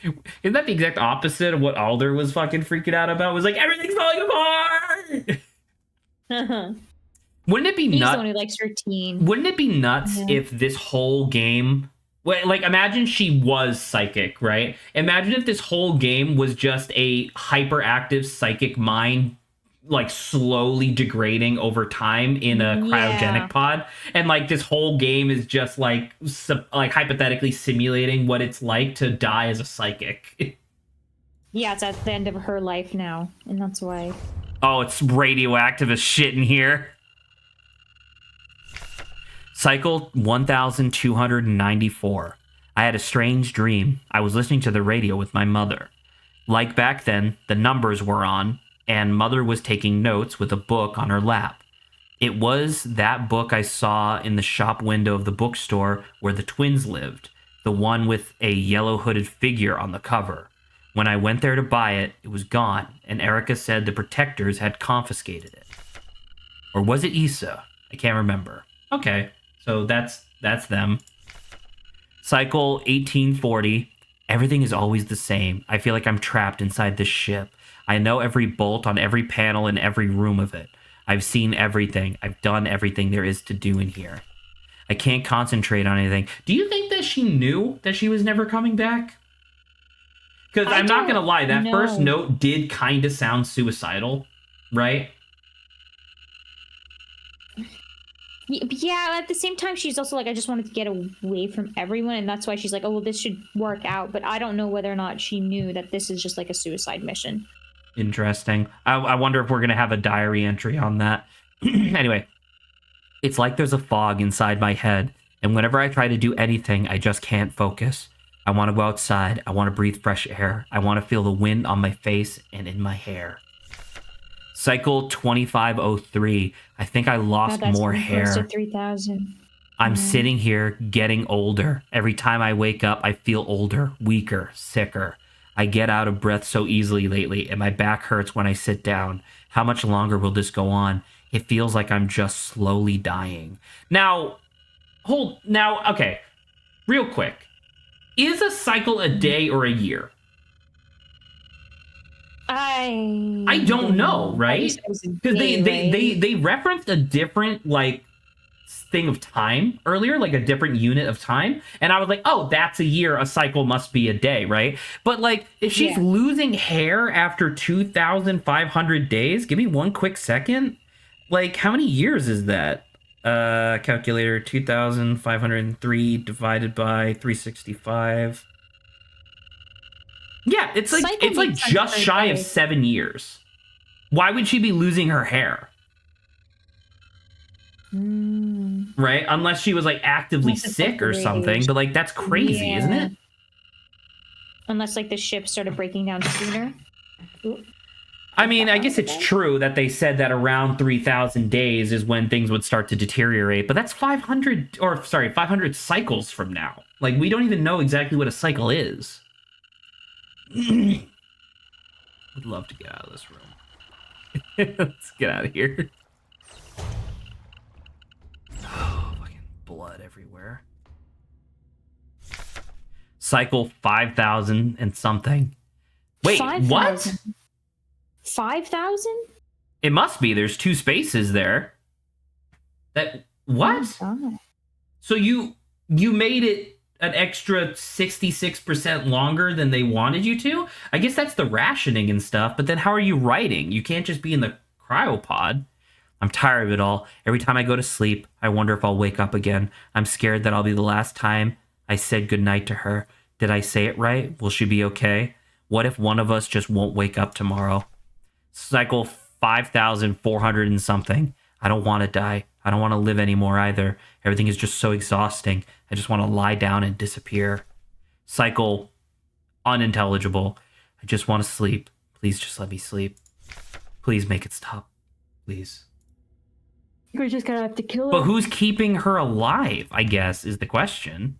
Isn't that the exact opposite of what Alder was fucking freaking out about? It was like, everything's falling apart! Wouldn't it be nuts? He's the one who likes routine. Wouldn't it be nuts if this whole game... Like, imagine she was psychic, right? Imagine if this whole game was just a hyperactive psychic mind, like, slowly degrading over time in a cryogenic pod. And, like, this whole game is just, like hypothetically simulating what it's like to die as a psychic. Yeah, it's at the end of her life now. And that's why. Oh, it's radioactive as shit in here. Cycle 1294. I had a strange dream. I was listening to the radio with my mother. Like back then, the numbers were on, and Mother was taking notes with a book on her lap. It was that book I saw in the shop window of the bookstore where the twins lived, the one with a yellow hooded figure on the cover. When I went there to buy it, it was gone, and Erica said the protectors had confiscated it. Or was it Issa? I can't remember. Okay. So that's them. Cycle 1840. Everything is always the same. I feel like I'm trapped inside this ship. I know every bolt on every panel in every room of it. I've seen everything. I've done everything there is to do in here. I can't concentrate on anything. Do you think that she knew that she was never coming back? Because I'm not going to lie. That first note did kind of sound suicidal, right? Yeah, at the same time, she's also like, I just wanted to get away from everyone, and that's why she's like, oh, well, this should work out. But I don't know whether or not she knew that this is just like a suicide mission. Interesting. I wonder if we're going to have a diary entry on that. Anyway, it's like there's a fog inside my head, and whenever I try to do anything, I just can't focus. I want to go outside. I want to breathe fresh air. I want to feel the wind on my face and in my hair. Cycle 2503. I think I lost more hair. Close to 3,000. I'm sitting here getting older. Every time I wake up, I feel older, weaker, sicker. I get out of breath so easily lately, and my back hurts when I sit down. How much longer will this go on? It feels like I'm just slowly dying. Now, okay. Real quick. Is a cycle a day or a year? I don't know, right? Because they referenced a different like thing of time earlier, like a different unit of time, and I was like, oh, that's a year. A cycle must be a day, right? But like, if she's losing hair after 2,500 days, give me one quick second. Like, how many years is that? Calculator, 2,503 divided by 365. Yeah, it's like Cycle it's like makes sense just for shy of day. 7 years. Why would she be losing her hair? Right? Unless she was like actively Unless it's, like, sick or something, rage. but like that's crazy, isn't it? Unless like the ship started breaking down sooner. Ooh. I mean, I guess it's true that they said that around 3,000 days is when things would start to deteriorate, but that's 500 cycles from now. Like, we don't even know exactly what a cycle is. Would love to get out of this room. Let's get out of here. Oh, fucking blood everywhere. Cycle 5,000 and something. Wait, 5, what? 5,000? It must be. There's 2 spaces there. That what? Oh. So you made it an extra 66% longer than they wanted you to? I guess that's the rationing and stuff, but then how are you writing? You can't just be in the cryopod. I'm tired of it all. Every time I go to sleep, I wonder if I'll wake up again. I'm scared that I'll be the last time I said goodnight to her. Did I say it right? Will she be okay? What if one of us just won't wake up tomorrow? Cycle 5,400 and something. I don't want to die. I don't want to live anymore either. Everything is just so exhausting. I just want to lie down and disappear. Cycle unintelligible. I just want to sleep. Please just let me sleep. Please make it stop. Please. You're just gonna have to kill her. But who's keeping her alive, I guess, is the question.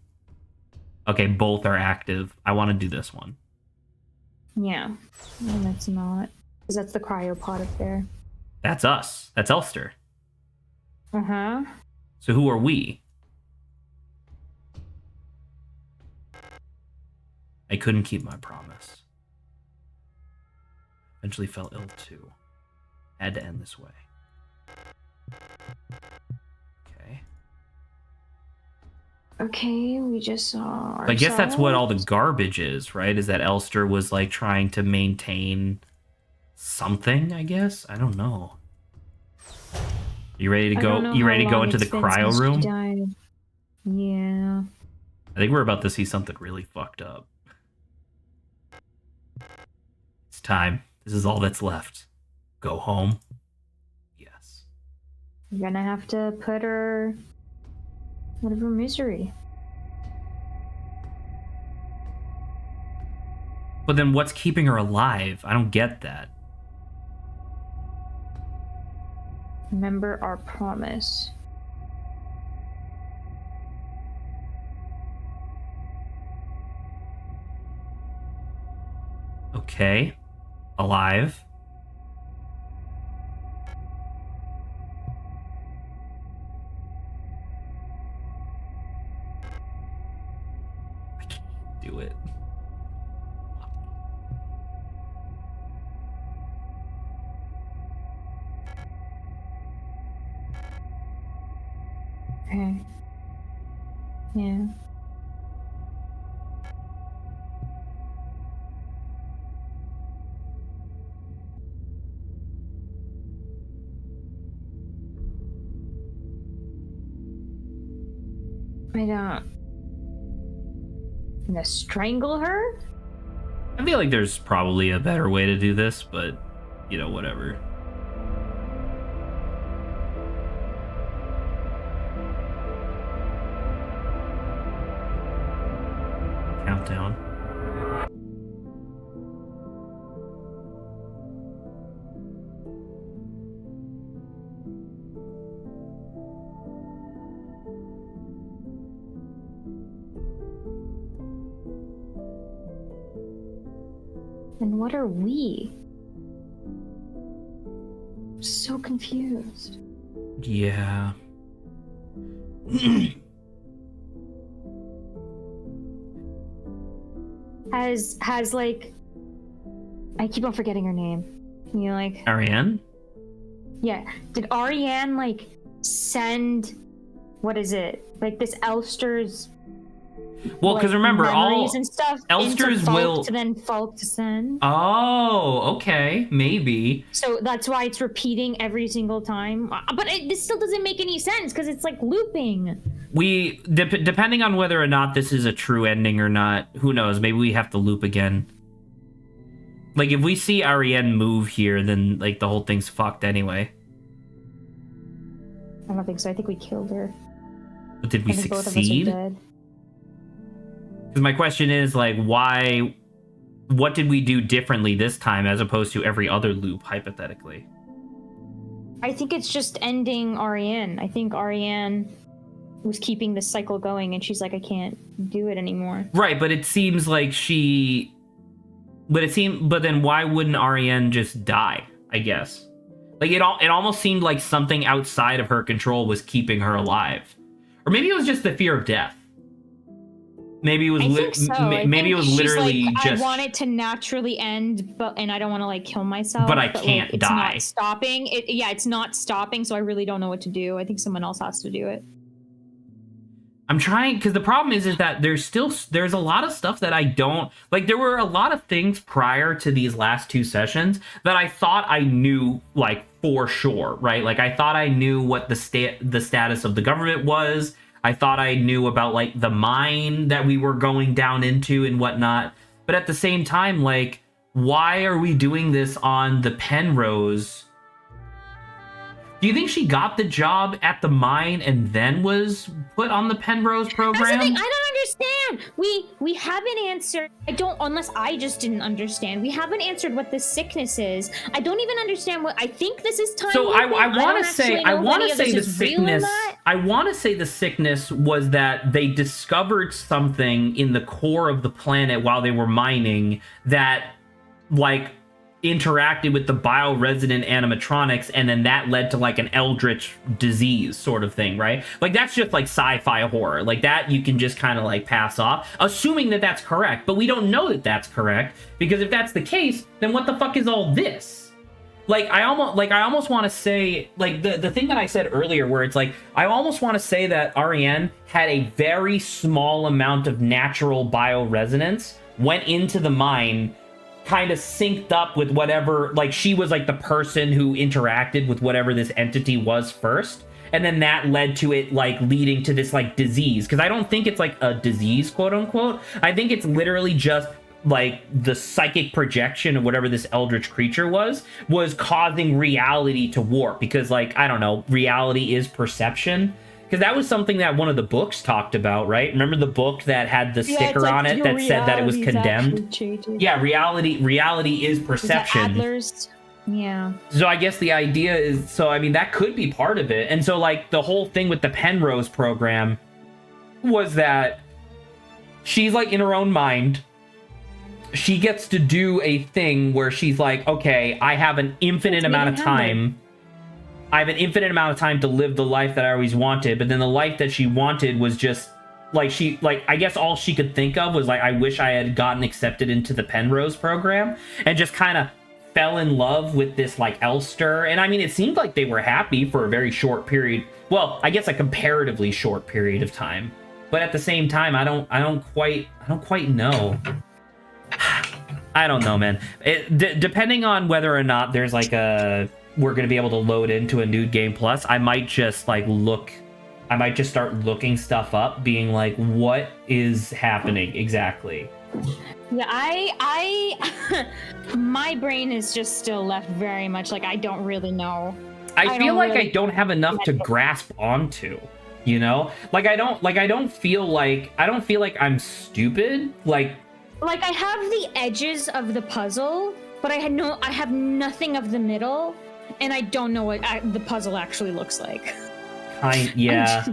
Okay, both are active. I want to do this one. Yeah. No, that's not. Because that's the cryopod up there. That's us. That's Elster. Uh-huh. So who are we? I couldn't keep my promise. Eventually fell ill too. Had to end this way. Okay. Okay, we just saw I guess that's what all the garbage is, right? Is that Elster was like trying to maintain something, I guess? I don't know. You ready to go? You ready to go into the cryo room? Yeah. I think we're about to see something really fucked up. It's time. This is all that's left. Go home. Yes. You're gonna have to put her out of her misery. But then what's keeping her alive? I don't get that. Remember our promise. Okay. Alive. I can't do it. Okay. Yeah. I don't. I'm gonna strangle her? I feel like there's probably a better way to do this, but, you know, whatever. Countdown. And what are we? I'm so confused. Yeah. Has like I keep on forgetting her name. Can you like? Ariane? Yeah. Did Ariane like send? What is it? Like this Elster's. Well, because like, remember, all and stuff Elsters into Falk will. to then Falk to send. Oh, okay, maybe. So that's why it's repeating every single time. But this still doesn't make any sense because it's like looping. We depending on whether or not this is a true ending or not, who knows? Maybe we have to loop again. Like if we see Ariane move here, then like the whole thing's fucked anyway. I don't think so. I think we killed her. But did we I think both of us are succeed? dead. Because my question is like, why? What did we do differently this time as opposed to every other loop, hypothetically? I think it's just ending Ariane. I think Ariane was keeping this cycle going, and she's like, I can't do it anymore. Right, but it seems like she. But then why wouldn't Ariane just die? I guess. Like it almost seemed like something outside of her control was keeping her alive, or maybe it was just the fear of death. Maybe it was. Maybe it was literally like, just. I want it to naturally end, and I don't want to like kill myself. But I can't it's die. Not stopping. It's not stopping. So I really don't know what to do. I think someone else has to do it. I'm trying, because the problem is that there's a lot of stuff that I don't like. There were a lot of things prior to these last two sessions that I thought I knew like for sure, right? Like I thought I knew what the status of the government was. I thought I knew about like the mine that we were going down into and whatnot. But at the same time, like, why are we doing this on the Penrose? Do you think she got the job at the mine and then was put on the Penrose program? That's the thing. I don't understand. We haven't answered. Unless I just didn't understand. We haven't answered what the sickness is. I don't even understand what. I think this is time. So I want to say the sickness. I want to say the sickness was that they discovered something in the core of the planet while they were mining that, like, interacted with the bioresident animatronics, and then that led to like an eldritch disease sort of thing, right? Like that's just like sci-fi horror, like that you can just kind of like pass off, assuming that that's correct. But we don't know that that's correct, because if that's the case, then what the fuck is all this? Like I almost want to say like the thing that I said earlier, where it's like I almost want to say that Ariane had a very small amount of natural bioresonance, went into the mine, kind of synced up with whatever, like she was like the person who interacted with whatever this entity was first, and then that led to it like leading to this like disease. Because I don't think it's like a disease, quote unquote. I think it's literally just like the psychic projection of whatever this eldritch creature was causing reality to warp, because like I don't know, reality is perception. Because that was something that one of the books talked about, right? Remember the book that had the sticker on it that said that it was condemned? Yeah, reality is perception. Adler's? Yeah. So I guess the idea is, so I mean, that could be part of it. And so like the whole thing with the Penrose program was that she's like in her own mind. She gets to do a thing where she's like, okay, I have an infinite amount of time. I have an infinite amount of time to live the life that I always wanted. But then the life that she wanted was just like I guess all she could think of was like, I wish I had gotten accepted into the Penrose program, and just kind of fell in love with this like Elster. And I mean, it seemed like they were happy for a very short period. Well, I guess a comparatively short period of time. But at the same time, I don't quite know. I don't know, man. Depending on whether or not there's like we're going to be able to load into a New Game Plus, I might just start looking stuff up, being like, what is happening exactly? Yeah, I my brain is just still left very much like I don't really know. I feel like I don't have enough to grasp onto, you know? Like I don't feel like I'm stupid. Like I have the edges of the puzzle, but I have nothing of the middle. And I don't know what the puzzle actually looks like. Yeah.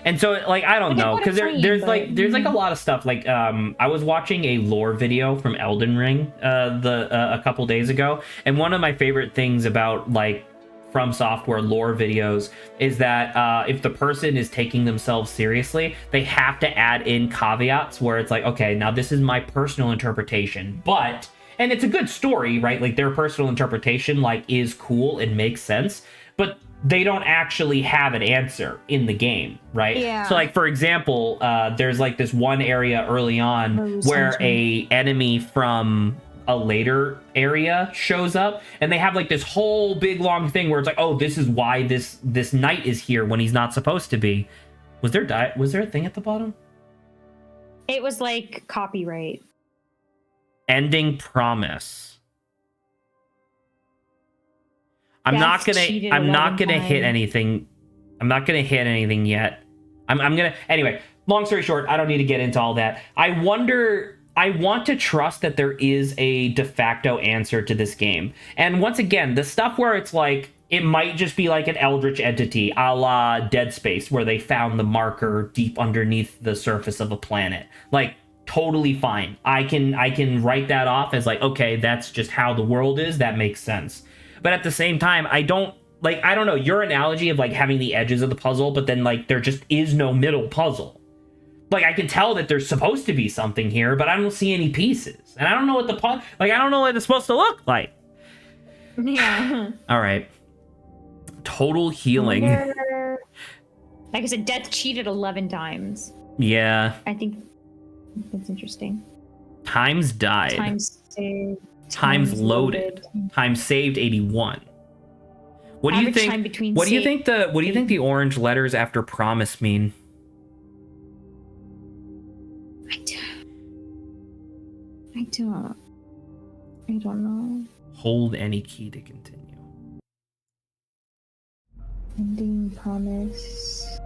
And so, like, I don't know, because there's like a lot of stuff. Like, I was watching a lore video from Elden Ring a couple days ago, and one of my favorite things about like From Software lore videos is that if the person is taking themselves seriously, they have to add in caveats where it's like, okay, now this is my personal interpretation, but and it's a good story, right? Like their personal interpretation like is cool, it makes sense, but they don't actually have an answer in the game, right? Yeah. So like for example, there's like this one area early on where a enemy from a later area shows up, and they have like this whole big long thing where it's like, oh, this is why this knight is here when he's not supposed to be. Was there a thing at the bottom? It was like copyright. Ending promise. I'm not gonna hit anything. I'm not gonna hit anything yet. I'm gonna anyway. Long story short, I don't need to get into all that. I want to trust that there is a de facto answer to this game. And once again, the stuff where it's like it might just be like an eldritch entity, a la Dead Space, where they found the marker deep underneath the surface of a planet. Like, totally fine. I can write that off as like, okay, that's just how the world is. That makes sense. But at the same time, I don't know, your analogy of like having the edges of the puzzle, but then like there just is no middle puzzle. Like, I can tell that there's supposed to be something here, but I don't see any pieces. And I don't know what I don't know what it's supposed to look like. Yeah. All right. Total healing. Like I said, death cheated 11 times. Yeah. I think that's interesting. Times died. Times saved. Times loaded. Times saved 81. What do you think? What do you think the orange letters after promise mean? I don't know. Hold any key to continue. Ending promise.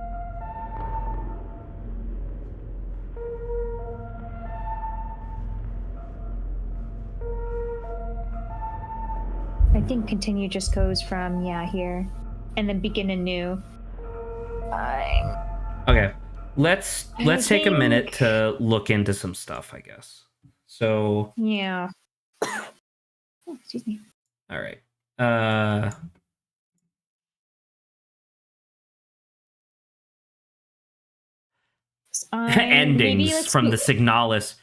I think continue just goes from here and then begin anew. Okay. Let's take a minute to look into some stuff, I guess. So yeah. Oh, excuse me. All right. Endings from the Signalis.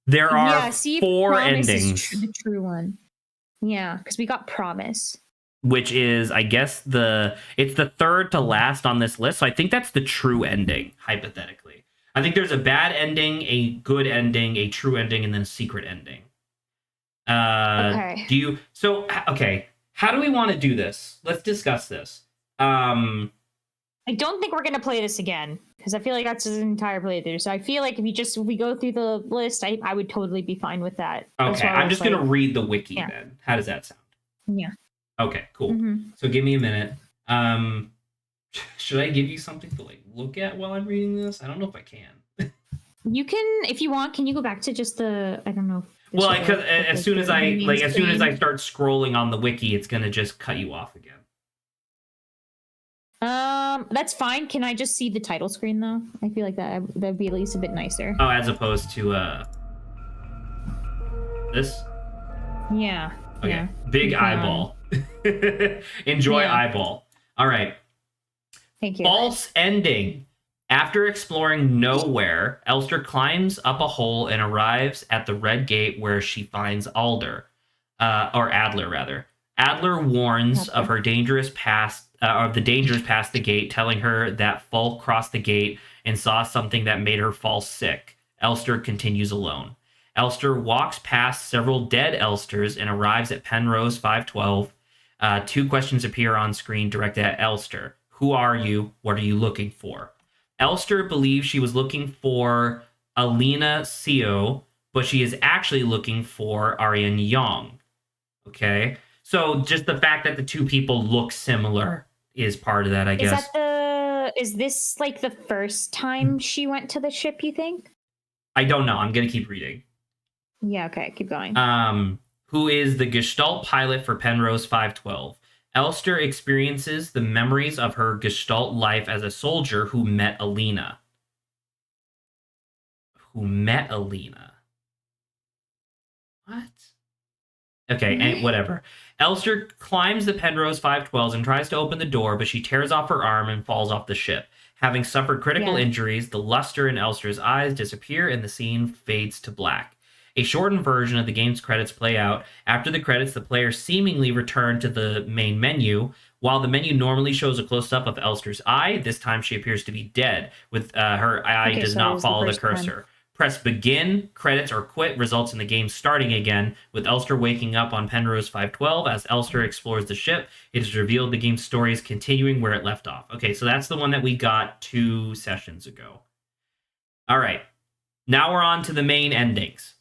There are 4 endings. The true one. Yeah, because we got promise, which is, I guess, it's the third to last on this list. So I think that's the true ending, hypothetically. I think there's a bad ending, a good ending, a true ending, and then a secret ending. Okay. Okay. How do we want to do this? Let's discuss this. I don't think we're going to play this again, because I feel like that's an entire playthrough. So I feel like if we go through the list, I would totally be fine with that. Okay, I'm just going to read the wiki then. How does that sound? Yeah. Okay, cool. Mm-hmm. So give me a minute. Should I give you something to like look at while I'm reading this? I don't know if I can. You can, if you want. Can you go back to just the, I don't know. Well, because as soon as I start scrolling on the wiki, it's going to just cut you off again. That's fine. Can I just see the title screen though? I feel like that'd be at least a bit nicer. Oh, as opposed to this? Yeah. Okay. Yeah. Big eyeball. Enjoy eyeball. All right. Thank you. False ending. After exploring nowhere, Elster climbs up a hole and arrives at the red gate where she finds Adler rather. Adler warns of her dangerous past, of the dangers past the gate, telling her that Falk crossed the gate and saw something that made her fall sick. Elster continues alone. Elster walks past several dead Elsters and arrives at Penrose 512. 2 questions appear on screen directed at Elster. Who are you? What are you looking for? Elster believes she was looking for Alina Seo, but she is actually looking for Arian Young. Okay? So just the fact that the 2 people look similar is part of that, I guess. Is this like the first time she went to the ship, you think? I don't know. I'm going to keep reading. Yeah, okay. Keep going. Who is the Gestalt pilot for Penrose 512. Elster experiences the memories of her Gestalt life as a soldier who met Alina. What? Okay, whatever. Elster climbs the Penrose 512s and tries to open the door, but she tears off her arm and falls off the ship. Having suffered critical injuries, the luster in Elster's eyes disappear and the scene fades to black. A shortened version of the game's credits play out. After the credits, the player seemingly return to the main menu. While the menu normally shows a close-up of Elster's eye, this time she appears to be dead, with her eye Okay, does so it not was the follow the first time. cursor. Press begin, credits, or quit results in the game starting again, with Elster waking up on Penrose 512. As Elster explores the ship, it is revealed the game's story is continuing where it left off. Okay, so that's the one that we got 2 sessions ago. All right, now we're on to the main endings.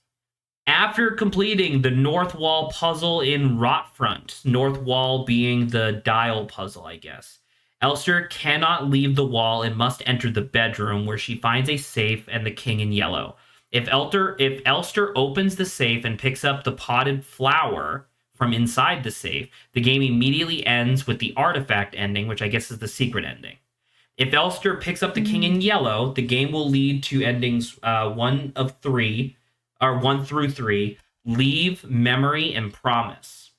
After completing the North Wall puzzle in Rotfront, North Wall being the dial puzzle, I guess, Elster cannot leave the wall and must enter the bedroom where she finds a safe and the king in yellow. If Elster opens the safe and picks up the potted flower from inside the safe, the game immediately ends with the artifact ending, which I guess is the secret ending. If Elster picks up the king in yellow, the game will lead to endings 1 through 3, leave, memory, and promise.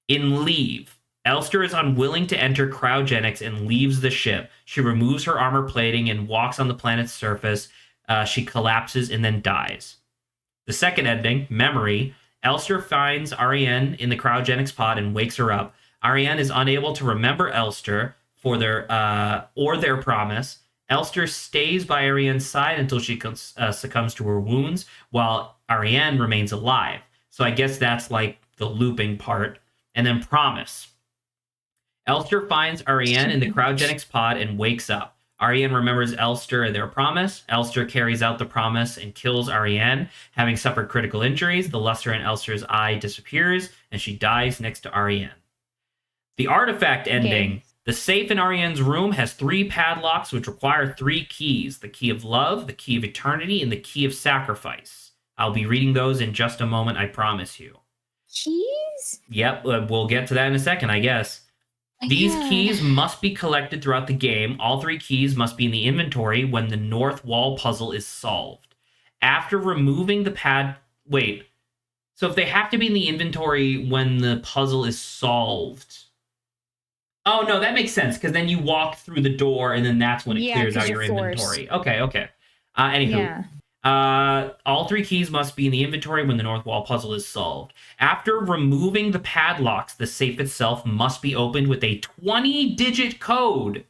In leave, Elster is unwilling to enter cryogenics and leaves the ship. She removes her armor plating and walks on the planet's surface. She collapses and then dies. The second ending, memory, Elster finds Ariane in the cryogenics pod and wakes her up. Ariane is unable to remember Elster for their promise. Elster stays by Ariane's side until she succumbs to her wounds, while Ariane remains alive. So I guess that's like the looping part. And then promise. Elster finds Ariane in the cryogenics pod and wakes up. Ariane remembers Elster and their promise. Elster carries out the promise and kills Ariane. Having suffered critical injuries, the luster in Elster's eye disappears, and she dies next to Ariane. The artifact ending. Okay. The safe in Ariane's room has 3 padlocks which require 3 keys. The key of love, the key of eternity, and the key of sacrifice. I'll be reading those in just a moment, I promise you. Keys? Yep, we'll get to that in a second, I guess. These keys must be collected throughout the game. All 3 keys must be in the inventory when the North Wall puzzle is solved. After removing the so if they have to be in the inventory when the puzzle is solved... Oh, no, that makes sense, because then you walk through the door, and then that's when it clears out your inventory. Okay. Anywho, all 3 keys must be in the inventory when the North Wall puzzle is solved. After removing the padlocks, the safe itself must be opened with a 20-digit code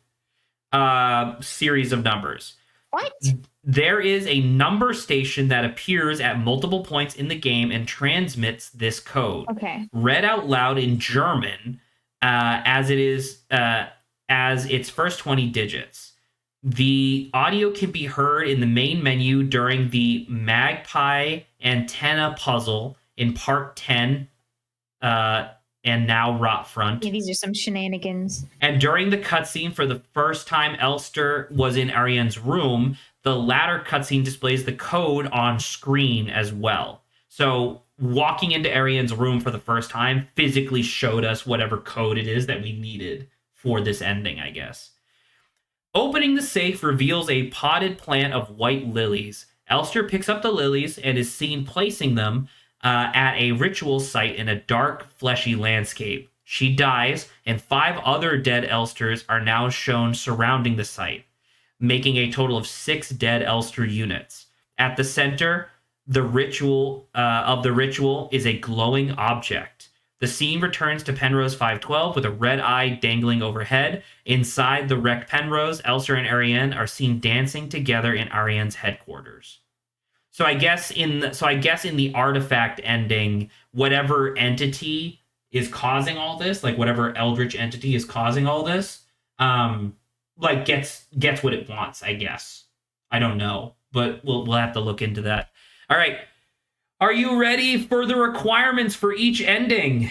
series of numbers. What? There is a number station that appears at multiple points in the game and transmits this code. Okay. Read out loud in German... as its first 20 digits. The audio can be heard in the main menu during the Magpie Antenna puzzle in Part 10, and now Rotfront. Yeah, these are some shenanigans. And during the cutscene for the first time Elster was in Ariane's room, the latter cutscene displays the code on screen as well. So walking into Ariane's room for the first time physically showed us whatever code it is that we needed for this ending, I guess. Opening the safe reveals a potted plant of white lilies. Elster picks up the lilies and is seen placing them at a ritual site in a dark, fleshy landscape. She dies, and 5 other dead Elsters are now shown surrounding the site, making a total of 6 dead Elster units. At the center the ritual is a glowing object. The scene returns to Penrose 512 with a red eye dangling overhead. Inside the wrecked Penrose, Elster and Ariane are seen dancing together in Ariane's headquarters. So I guess in the artifact ending, whatever entity is causing all this, like whatever eldritch entity is causing all this, gets what it wants, I guess. I don't know, but we'll have to look into that. All right. Are you ready for the requirements for each ending?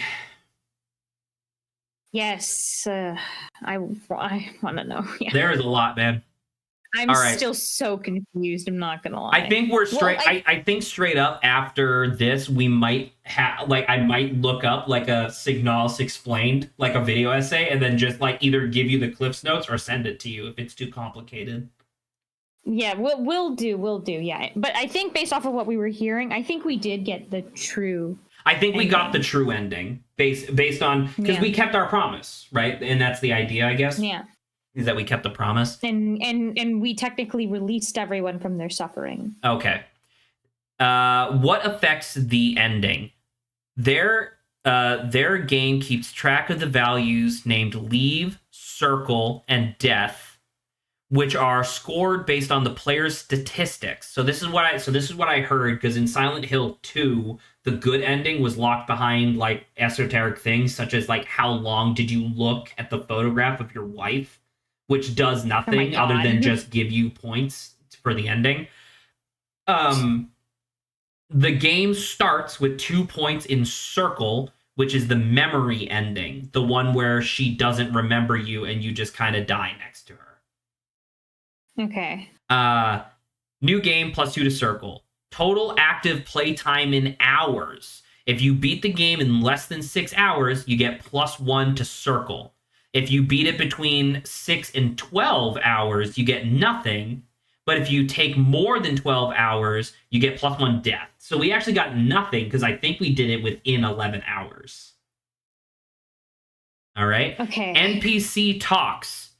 Yes. I want to know. Yeah. There is a lot, man. I'm still so confused. I'm not gonna lie. I think we're straight. I think straight up after this, we might have I might look up like a Signalis explained, like a video essay, and then just like either give you the Cliff's Notes or send it to you if it's too complicated. Yeah, we'll do. Yeah, but I think based off of what we were hearing, I think we did get the true. I think we got the true ending based on because we kept our promise, right? And that's the idea, I guess. Yeah. Is that we kept the promise. And we technically released everyone from their suffering. Okay. What affects the ending? Their game keeps track of the values named leave, circle, and death, which are scored based on the player's statistics. So this is what I heard, because in Silent Hill 2, the good ending was locked behind like esoteric things such as like how long did you look at the photograph of your wife, which does nothing other than just give you points for the ending. The game starts with 2 points in circle, which is the memory ending, the one where she doesn't remember you and you just kind of die next to her. Okay. New game +2 to circle. Total active playtime in hours. If you beat the game in less than 6 hours, you get +1 to circle. If you beat it between 6 and 12 hours, you get nothing. But if you take more than 12 hours, you get +1 death. So we actually got nothing because I think we did it within 11 hours. All right? Okay. NPC talks.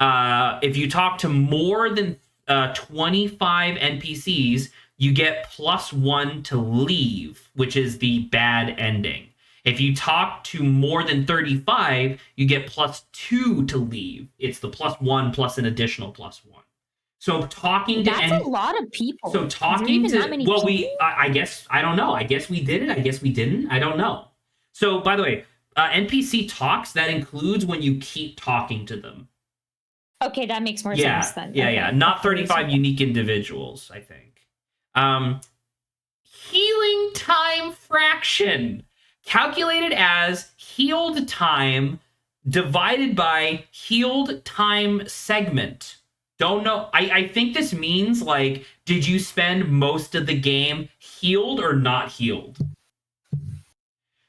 If you talk to more than 25 NPCs, you get +1 to leave, which is the bad ending. If you talk to more than 35, you get +2 to leave. It's the +1 plus an additional +1. So talking to that's a lot of people. So talking to I guess I don't know. I guess we did it. I guess we didn't. I don't know. So by the way, NPC talks, that includes when you keep talking to them. Okay, that makes more sense then. Yeah. Not 35 unique individuals, I think. Healing time fraction, calculated as healed time divided by healed time segment. Don't know. I think this means, like, did you spend most of the game healed or not healed?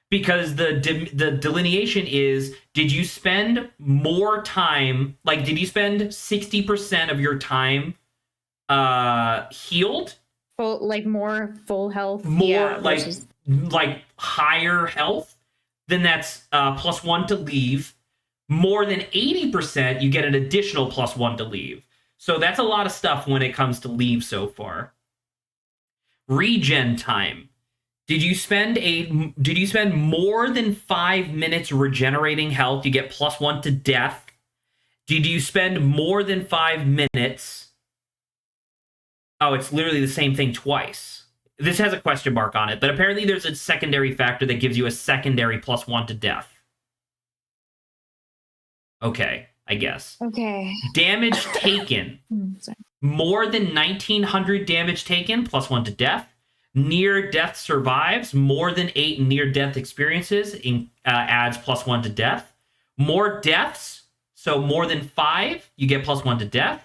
Because the delineation is, did you spend more time, like, did you spend 60% of your time healed? More full health? More, like higher health? Then that's +1 to leave. More than 80%, you get an additional +1 to leave. So that's a lot of stuff when it comes to leave so far. Regen time. Did you spend more than 5 minutes regenerating health? You get +1 to death. Did you spend more than 5 minutes? Oh, it's literally the same thing twice. This has a question mark on it, but apparently there's a secondary factor that gives you a secondary +1 to death. Okay, I guess. Okay. Damage taken. More than 1900 damage taken, +1 to death. Near death survives. More than 8 near death experiences adds +1 to death. More deaths, so more than 5, you get +1 to death.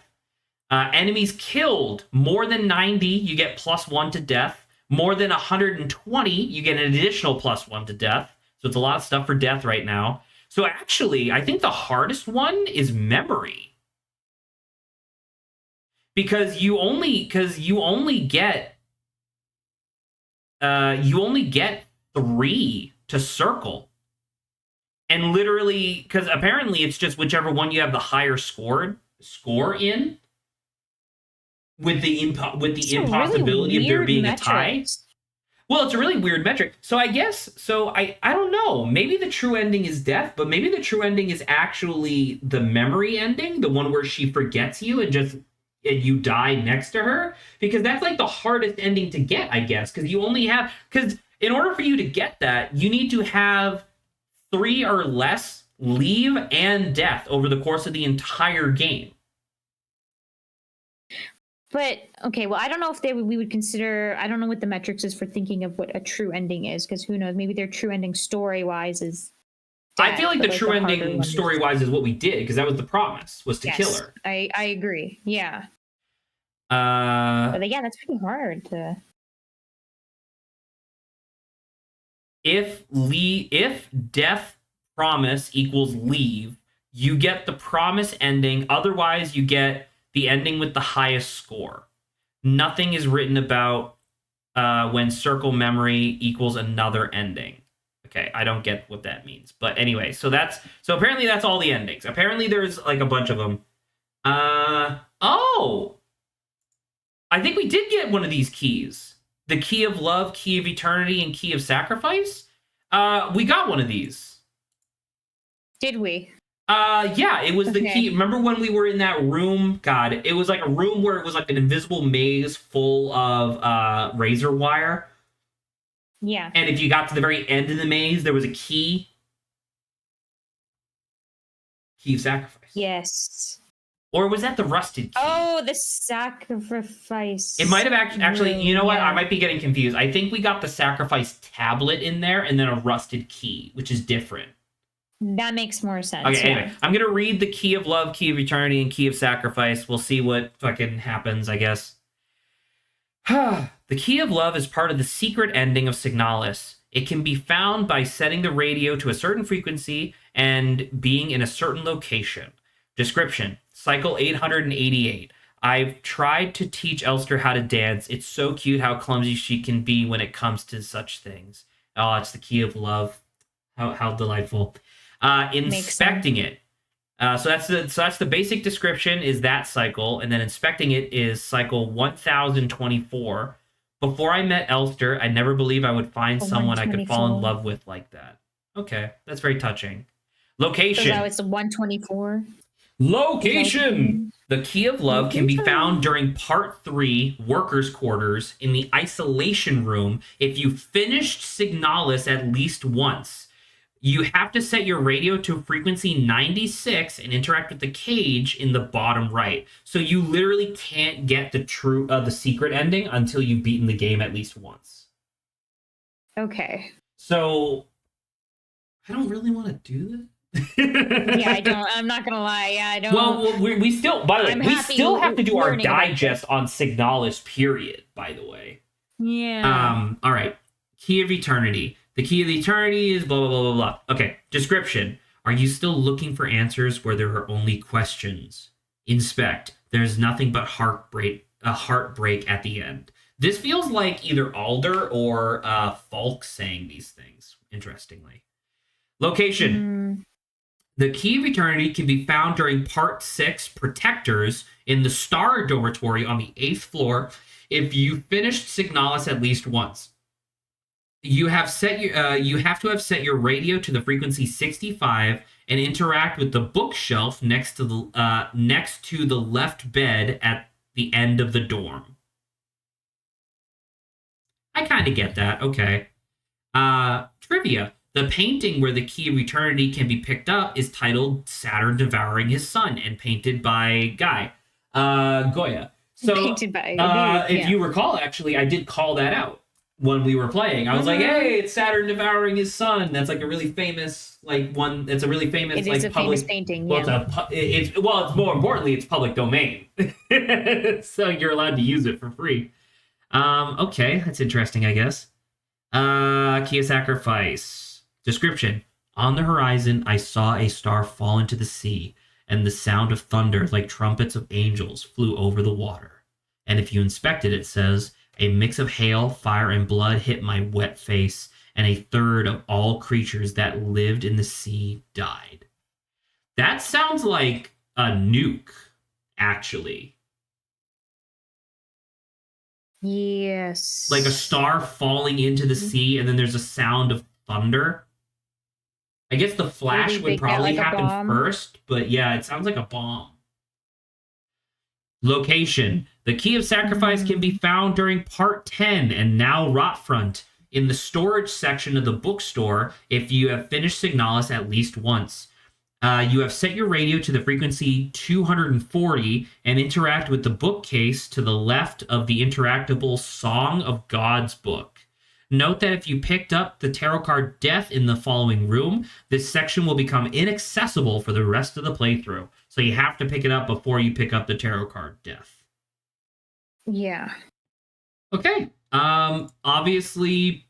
Enemies killed, more than 90, you get +1 to death. More than 120, you get an additional +1 to death. So it's a lot of stuff for death right now. So actually, I think the hardest one is memory. Because you only get 3 to circle. And literally, because apparently it's just whichever one you have the higher score in, with the impossibility of there being a tie. Well, it's a really weird metric. So I guess, I don't know. Maybe the true ending is death, but maybe the true ending is actually the memory ending, the one where she forgets you and you die next to her. Because that's like the hardest ending to get, I guess. Because in order for you to get that, you need to have 3 or less leave and death over the course of the entire game. But, okay, well, I don't know if we would consider, I don't know what the metrics is for thinking of what a true ending is, because who knows, maybe their true ending story-wise is death, I feel like the true ending story-wise is what we did, because that was the promise, was to kill her. I agree, yeah. But yeah, that's pretty hard to... If death promise equals leave, you get the promise ending, otherwise you get the ending with the highest score. Nothing is written about when circle memory equals another ending. Okay, I don't get what that means. But anyway, so apparently that's all the endings. Apparently there's like a bunch of them. I think we did get one of these keys. the Key of Love, Key of Eternity, and Key of Sacrifice. We got one of these. Did we? Yeah, it was the Okay. key. Remember when we were in that room? God, it was like a room where it was like an invisible maze full of razor wire. Yeah. And if you got to the very end of the maze, there was a key. Key of Sacrifice. Yes. Or was that the rusted key? Oh, the sacrifice. It might have actually, you know what? Yeah. I might be getting confused. I think we got the sacrifice tablet in there and then a rusted key, which is different. That makes more sense. Okay, anyway, I'm going to read the Key of Love, Key of Eternity, and Key of Sacrifice. We'll see what fucking happens, I guess. The Key of Love is part of the secret ending of Signalis. It can be found by setting the radio to a certain frequency and being in a certain location. Description: Cycle 888. I've tried to teach Elster how to dance. It's so cute how clumsy she can be when it comes to such things. Oh, it's the Key of Love. How delightful. Inspecting it. So that's the basic description is that cycle, and then inspecting it is cycle 1024. Before I met Elster, I never believed I would find someone I could fall in love with like that. Okay, that's very touching. Location. So it's 124. Location. The Key of Love can be found during Part 3, Workers' Quarters, in the isolation room if you finished Signalis at least once. You have to set your radio to frequency 96 and interact with the cage in the bottom right. So you literally can't get the secret ending until you've beaten the game at least once. Okay. So I don't really want to do this. Yeah, I don't. I'm not gonna lie. Yeah, I don't. Well, we still, by the way, we still have to do our learning about digest on Signalis, period, by the way. Yeah. All right. Key of Eternity. The Key of Eternity is blah, blah, blah, blah, blah. Okay. Description. Are you still looking for answers where there are only questions? Inspect. There's nothing but heartbreak at the end. This feels like either Alder or Falk saying these things, interestingly. Location. The Key of Eternity can be found during Part 6, Protectors, in the Star Dormitory on the 8th floor if you finished Signalis at least once. You have to have set your radio to the frequency 65 and interact with the bookshelf next to the left bed at the end of the dorm. I kind of get that. Okay. Trivia. The painting where the Key of Eternity can be picked up is titled Saturn Devouring His Son and painted by Goya. So, painted by if you recall, actually, I did call that out when we were playing. I was like, hey, it's Saturn Devouring His Son. That's like a really famous, one. It's a really famous, it is a public famous painting. Well, Yeah. it's more importantly, it's public domain. So you're allowed to use it for free. Okay, that's interesting, I guess. Key of Sacrifice. Description. On the horizon, I saw a star fall into the sea, and the sound of thunder like trumpets of angels flew over the water. And if you inspect it, it says, a mix of hail, fire, and blood hit my wet face, and a third of all creatures that lived in the sea died. That sounds like a nuke, actually. Yes. Like a star falling into the sea, and then there's a sound of thunder. I guess the flash would probably happen first, but yeah, it sounds like a bomb. Location. The Key of Sacrifice can be found during Part 10 and now Rotfront in the storage section of the bookstore if you have finished Signalis at least once. You have set your radio to the frequency 240 and interact with the bookcase to the left of the interactable Song of God's book. Note that if you picked up the tarot card Death in the following room, this section will become inaccessible for the rest of the playthrough. So you have to pick it up before you pick up the tarot card Death. Yeah. Okay. Obviously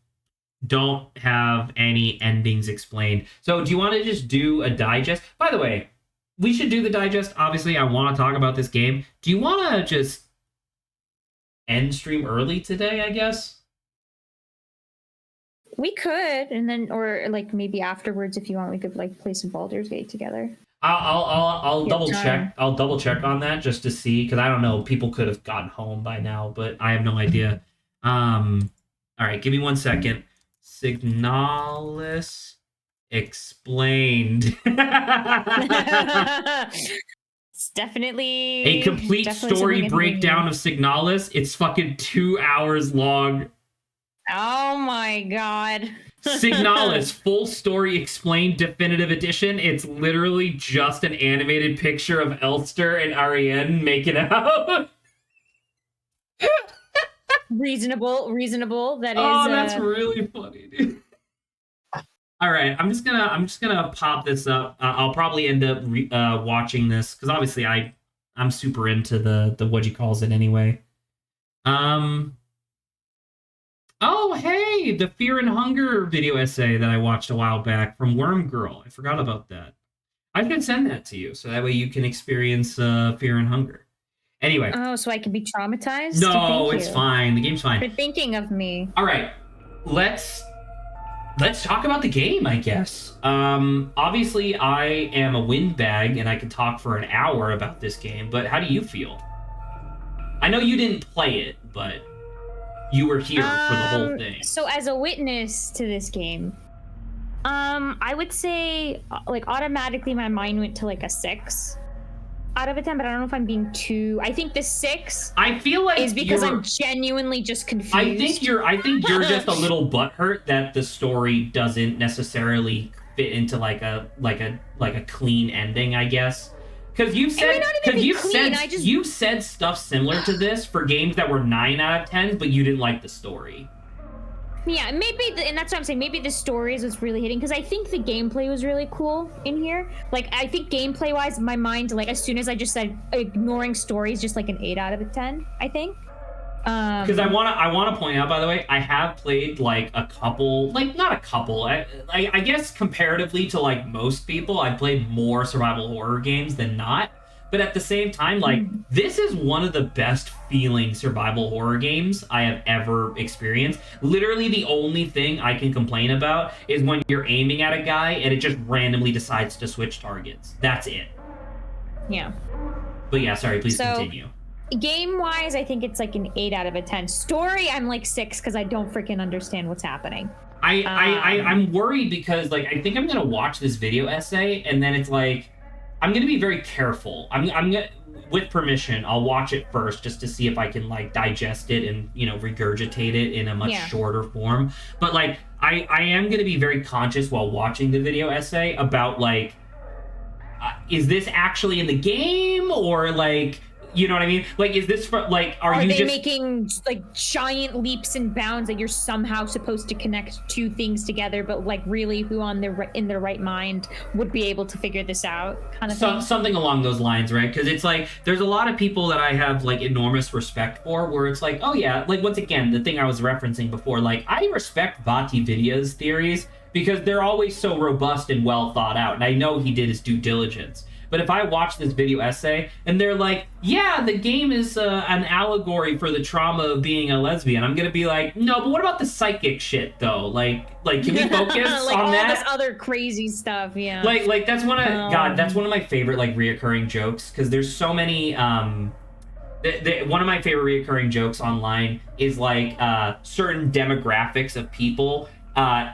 don't have any endings explained. So do you want to just do a digest? By the way, we should do the digest. Obviously, I want to talk about this game. Do you want to just end stream early today, I guess? We could, and then, or maybe afterwards, if you want, we could play some Baldur's Gate together. I'll double check. I'll double check on that just to see, because I don't know. People could have gotten home by now, but I have no idea. All right, give me 1 second. Signalis explained. It's definitely A complete definitely story something breakdown of Signalis. It's fucking 2 hours long. Oh my god. Signalis full story explained definitive edition. It's literally just an animated picture of Elster and Ariane making out. Reasonable. That is. Oh, that's really funny, dude. All right, I'm just gonna pop this up. I'll probably end up watching this because obviously I'm super into the what you calls it anyway. Oh, hey, the Fear and Hunger video essay that I watched a while back from Worm Girl. I forgot about that. I can send that to you so that way you can experience Fear and Hunger. Anyway. Oh, so I can be traumatized? No, it's fine. The game's fine. For thinking of me. All right, let's talk about the game, I guess. Obviously, I am a windbag and I can talk for an hour about this game, but how do you feel? I know you didn't play it, but you were here for the whole thing. So as a witness to this game, I would say like automatically my mind went to like a 6 out of a 10, but I don't know if I'm being too. I think the 6 I feel like is because I'm genuinely just confused. I think you're just a little butthurt that the story doesn't necessarily fit into like a clean ending, I guess. Because you've said stuff similar to this for games that were 9 out of 10, but you didn't like the story. Yeah, maybe, and that's what I'm saying. Maybe the stories was really hitting because I think the gameplay was really cool in here. Like, I think gameplay-wise, my mind, like, as soon as I just said ignoring stories, just like an 8 out of a 10, I think. Because I wanna point out, by the way, I have played like a couple, like not a couple. I guess comparatively to like most people, I've played more survival horror games than not. But at the same time, like, this is one of the best feeling survival horror games I have ever experienced. Literally the only thing I can complain about is when you're aiming at a guy and it just randomly decides to switch targets. That's it. Yeah. But yeah, sorry, please continue. Game-wise, I think it's like an 8 out of a 10. Story, I'm like 6 because I don't freaking understand what's happening. I'm worried because, like, I think I'm going to watch this video essay and then it's like, I'm going to be very careful. I'm going to, with permission, I'll watch it first just to see if I can, like, digest it and, you know, regurgitate it in a much shorter form. But, like, I am going to be very conscious while watching the video essay about, like, is this actually in the game or, like, you know what I mean? Like, is this for, like, are you they making, like, giant leaps and bounds that you're somehow supposed to connect two things together, but, like, really who in their right mind would be able to figure this out, kind of thing? Something along those lines, right? Because it's like, there's a lot of people that I have, like, enormous respect for, where it's like, oh yeah, like, once again, the thing I was referencing before, like, I respect Vati Vidya's theories, because they're always so robust and well thought out, and I know he did his due diligence. But if I watch this video essay and they're like, yeah, the game is an allegory for the trauma of being a lesbian, I'm going to be like, no, but what about the psychic shit, though? Like can we focus like on all that? This other crazy stuff, yeah. Like that's one of, God, that's one of my favorite, like, reoccurring jokes, because there's so many, one of my favorite reoccurring jokes online is, like, certain demographics of people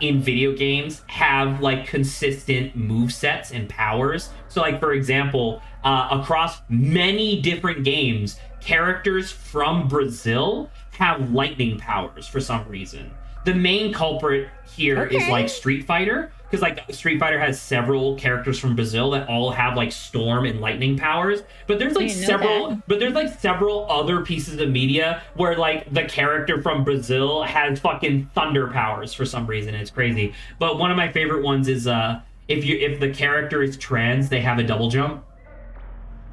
in video games have, like, consistent movesets and powers. So, like, for example, across many different games, characters from Brazil have lightning powers for some reason. The main culprit here is, like, Street Fighter, because, like, Street Fighter has several characters from Brazil that all have, like, storm and lightning powers. But there's, like, several other pieces of media where, like, the character from Brazil has fucking thunder powers for some reason. It's crazy. But one of my favorite ones is if the character is trans, they have a double jump.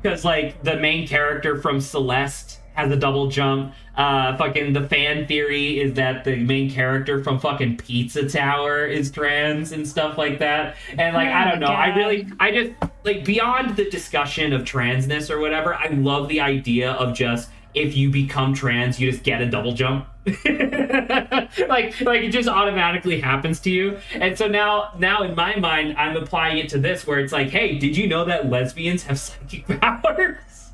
Because, like, the main character from Celeste has a double jump. Fucking the fan theory is that the main character from fucking Pizza Tower is trans and stuff like that. And, like, I don't know. I just, like, beyond the discussion of transness or whatever, I love the idea of just, if you become trans, you just get a double jump. like it just automatically happens to you. And so now in my mind, I'm applying it to this, where it's like, hey, did you know that lesbians have psychic powers?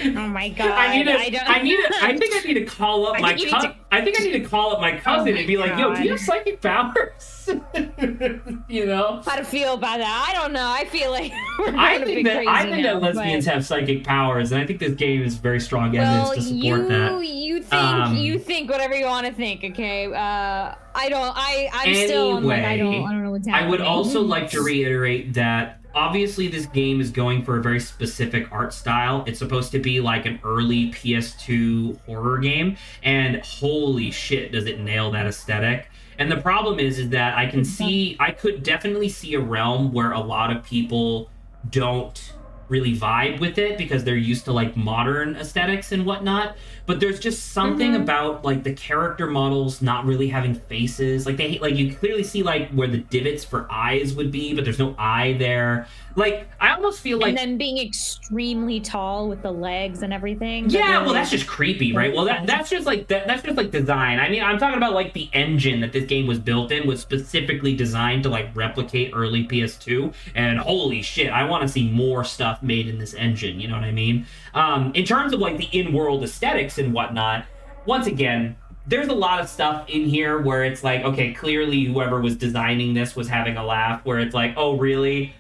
Oh my god! I think I need to call up my cousin. I think I need to call up my cousin and be like, "Yo, do you have psychic powers?" You know? How to feel about that? I don't know. I feel like I think that lesbians have psychic powers, and I think this game is very strong evidence to support that. You think whatever you want to think, okay? I don't. I'm anyway, still. I'm like, I don't know what's happening. I would also like to reiterate that obviously this game is going for a very specific art style. It's supposed to be like an early PS2 horror game, and holy shit, does it nail that aesthetic. And the problem is that I could definitely see a realm where a lot of people don't really vibe with it because they're used to like modern aesthetics and whatnot. But there's just something about like the character models not really having faces. Like you clearly see like where the divots for eyes would be, but there's no eye there. Like I almost feel like, and then being extremely tall with the legs and everything. Yeah, well that's just creepy, right? Well that's just like design. I mean, I'm talking about like the engine that this game was built in was specifically designed to like replicate early PS2. And holy shit, I want to see more stuff made in this engine. You know what I mean? In terms of like the in-world aesthetics and whatnot, once again, there's a lot of stuff in here where it's like, okay, clearly whoever was designing this was having a laugh, where it's like, oh really?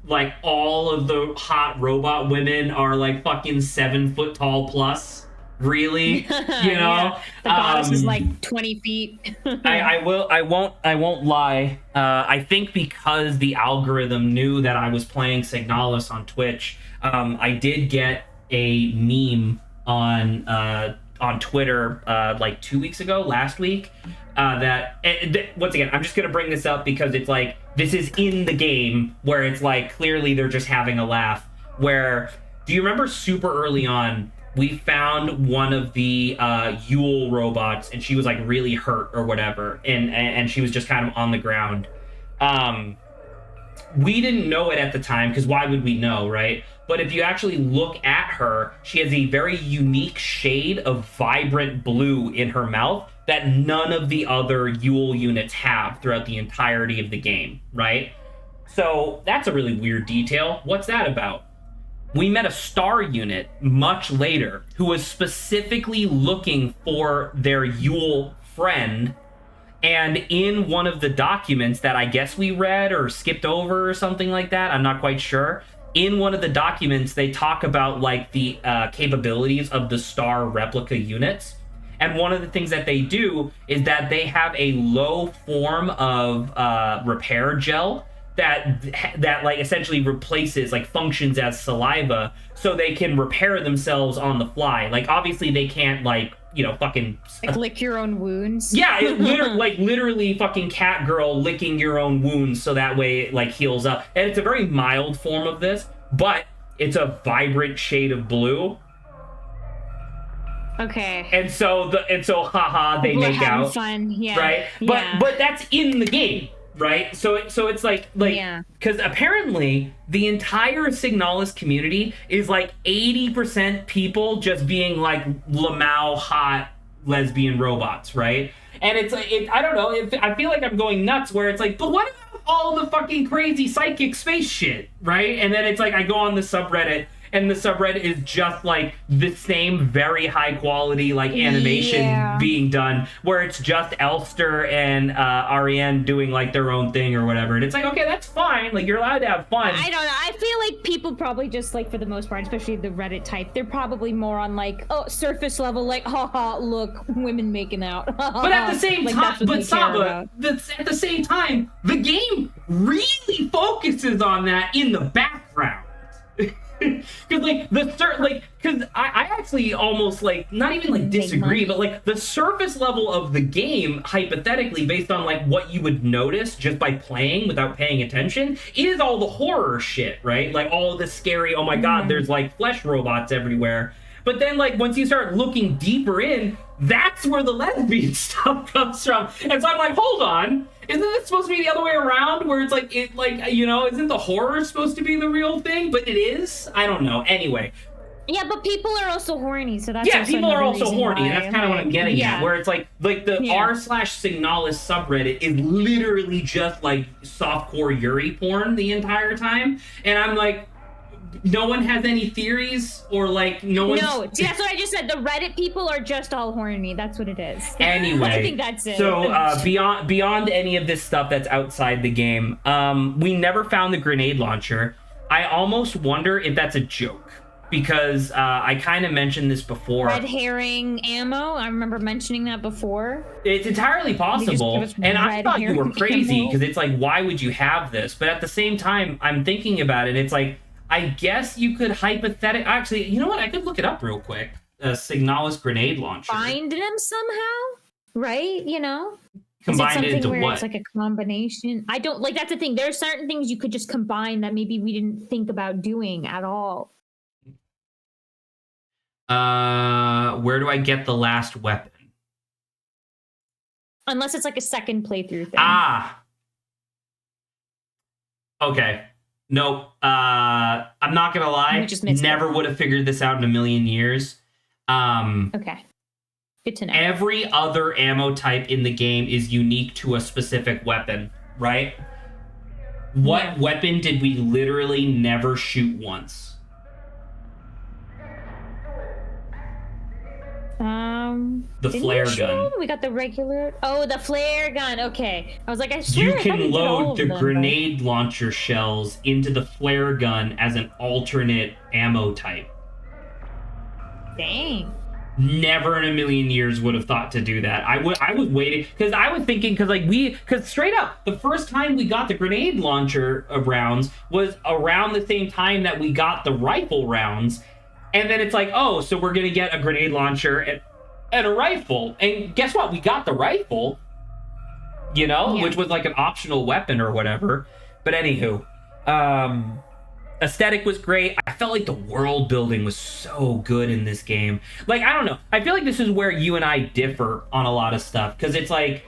Like all of the hot robot women are like fucking 7 foot tall plus, really? You know, yeah. The goddess is like 20 feet. I won't lie. I think because the algorithm knew that I was playing Signalis on Twitch, I did get a meme on Twitter like 2 weeks ago, last week. Once again, I'm just gonna bring this up because it's like this is in the game where it's like clearly they're just having a laugh. Where do you remember super early on we found one of the Yule robots and she was like really hurt or whatever, and she was just kind of on the ground. We didn't know it at the time because why would we know, right? But if you actually look at her, she has a very unique shade of vibrant blue in her mouth that none of the other Yule units have throughout the entirety of the game, right? So that's a really weird detail. What's that about? We met a star unit much later who was specifically looking for their Yule friend. And in one of the documents that I guess we read or skipped over or something like that, I'm not quite sure. In one of the documents, they talk about like the capabilities of the star replica units. And one of the things that they do is that they have a low form of repair gel that like essentially replaces, like functions as saliva, so they can repair themselves on the fly. Like obviously they can't like, you know, fucking like lick your own wounds. Yeah, it literally fucking cat girl licking your own wounds so that way it like heals up. And it's a very mild form of this, but it's a vibrant shade of blue. Okay. And so haha, they make out. Fun, yeah. Right? Yeah. But that's in the game, right? So it's like yeah. Because apparently the entire Signalis community is like 80% people just being like Lamau hot lesbian robots, right? And it's like I don't know, I feel like I'm going nuts where it's like, but what about all the fucking crazy psychic space shit, right? And then it's like I go on the subreddit, and the subreddit is just like the same very high quality like animation being done, where it's just Elster and Ariane doing like their own thing or whatever. And it's like, okay, that's fine. Like you're allowed to have fun. I don't know. I feel like people probably just like, for the most part, especially the Reddit type, they're probably more on like, oh, surface level, like, haha, look, women making out. But at the same like, time, but Saba, at the same time, the game really focuses on that in the background. Because I actually almost like not even like disagree, but like the surface level of the game, hypothetically, based on like what you would notice just by playing without paying attention, is all the horror shit, right? Like all the scary, oh my god, there's like flesh robots everywhere. But then like once you start looking deeper in, that's where the lesbian stuff comes from. And so I'm like, hold on, isn't it supposed to be the other way around, where it's like, it like, you know, isn't the horror supposed to be the real thing? But it is? I don't know. Anyway. Yeah, but people are also horny, so that's people are also horny, and that's kind of what I'm getting at, where it's like the r/Signalis subreddit is literally just like softcore Yuri porn the entire time, and I'm like, no one has any theories or like no one. No, see, that's what I just said. The Reddit people are just all horny. That's what it is. Anyway, I think that's it. So beyond any of this stuff that's outside the game, we never found the grenade launcher. I almost wonder if that's a joke because I kind of mentioned this before. Red herring ammo. I remember mentioning that before. It's entirely possible, and I thought you were crazy because it's like, why would you have this? But at the same time, I'm thinking about it. It's like, I guess you could actually, you know what? I could look it up real quick. SIGNALIS grenade launcher. Find them somehow, right? You know, Combine it into where what? It's like a combination. I don't like. That's the thing. There are certain things you could just combine that maybe we didn't think about doing at all. Where do I get the last weapon? Unless it's like a second playthrough thing. Okay. Nope. I'm not gonna lie. Never would have figured this out in a million years. Okay. Good to know. Every other ammo type in the game is unique to a specific weapon, right? What weapon did we literally never shoot once? The flare gun. We got the regular. Oh, the flare gun. Okay. I was like, I swear you can load the grenade launcher shells into the flare gun as an alternate ammo type. Dang. Never in a million years would have thought to do that. I was waiting because I was thinking because straight up the first time we got the grenade launcher rounds was around the same time that we got the rifle rounds, and then it's like, oh, so we're gonna get a grenade launcher and a rifle, and guess what? We got the rifle, which was like an optional weapon or whatever. But anywho, aesthetic was great. I felt like the world building was so good in this game. Like, I don't know. I feel like this is where you and I differ on a lot of stuff because it's like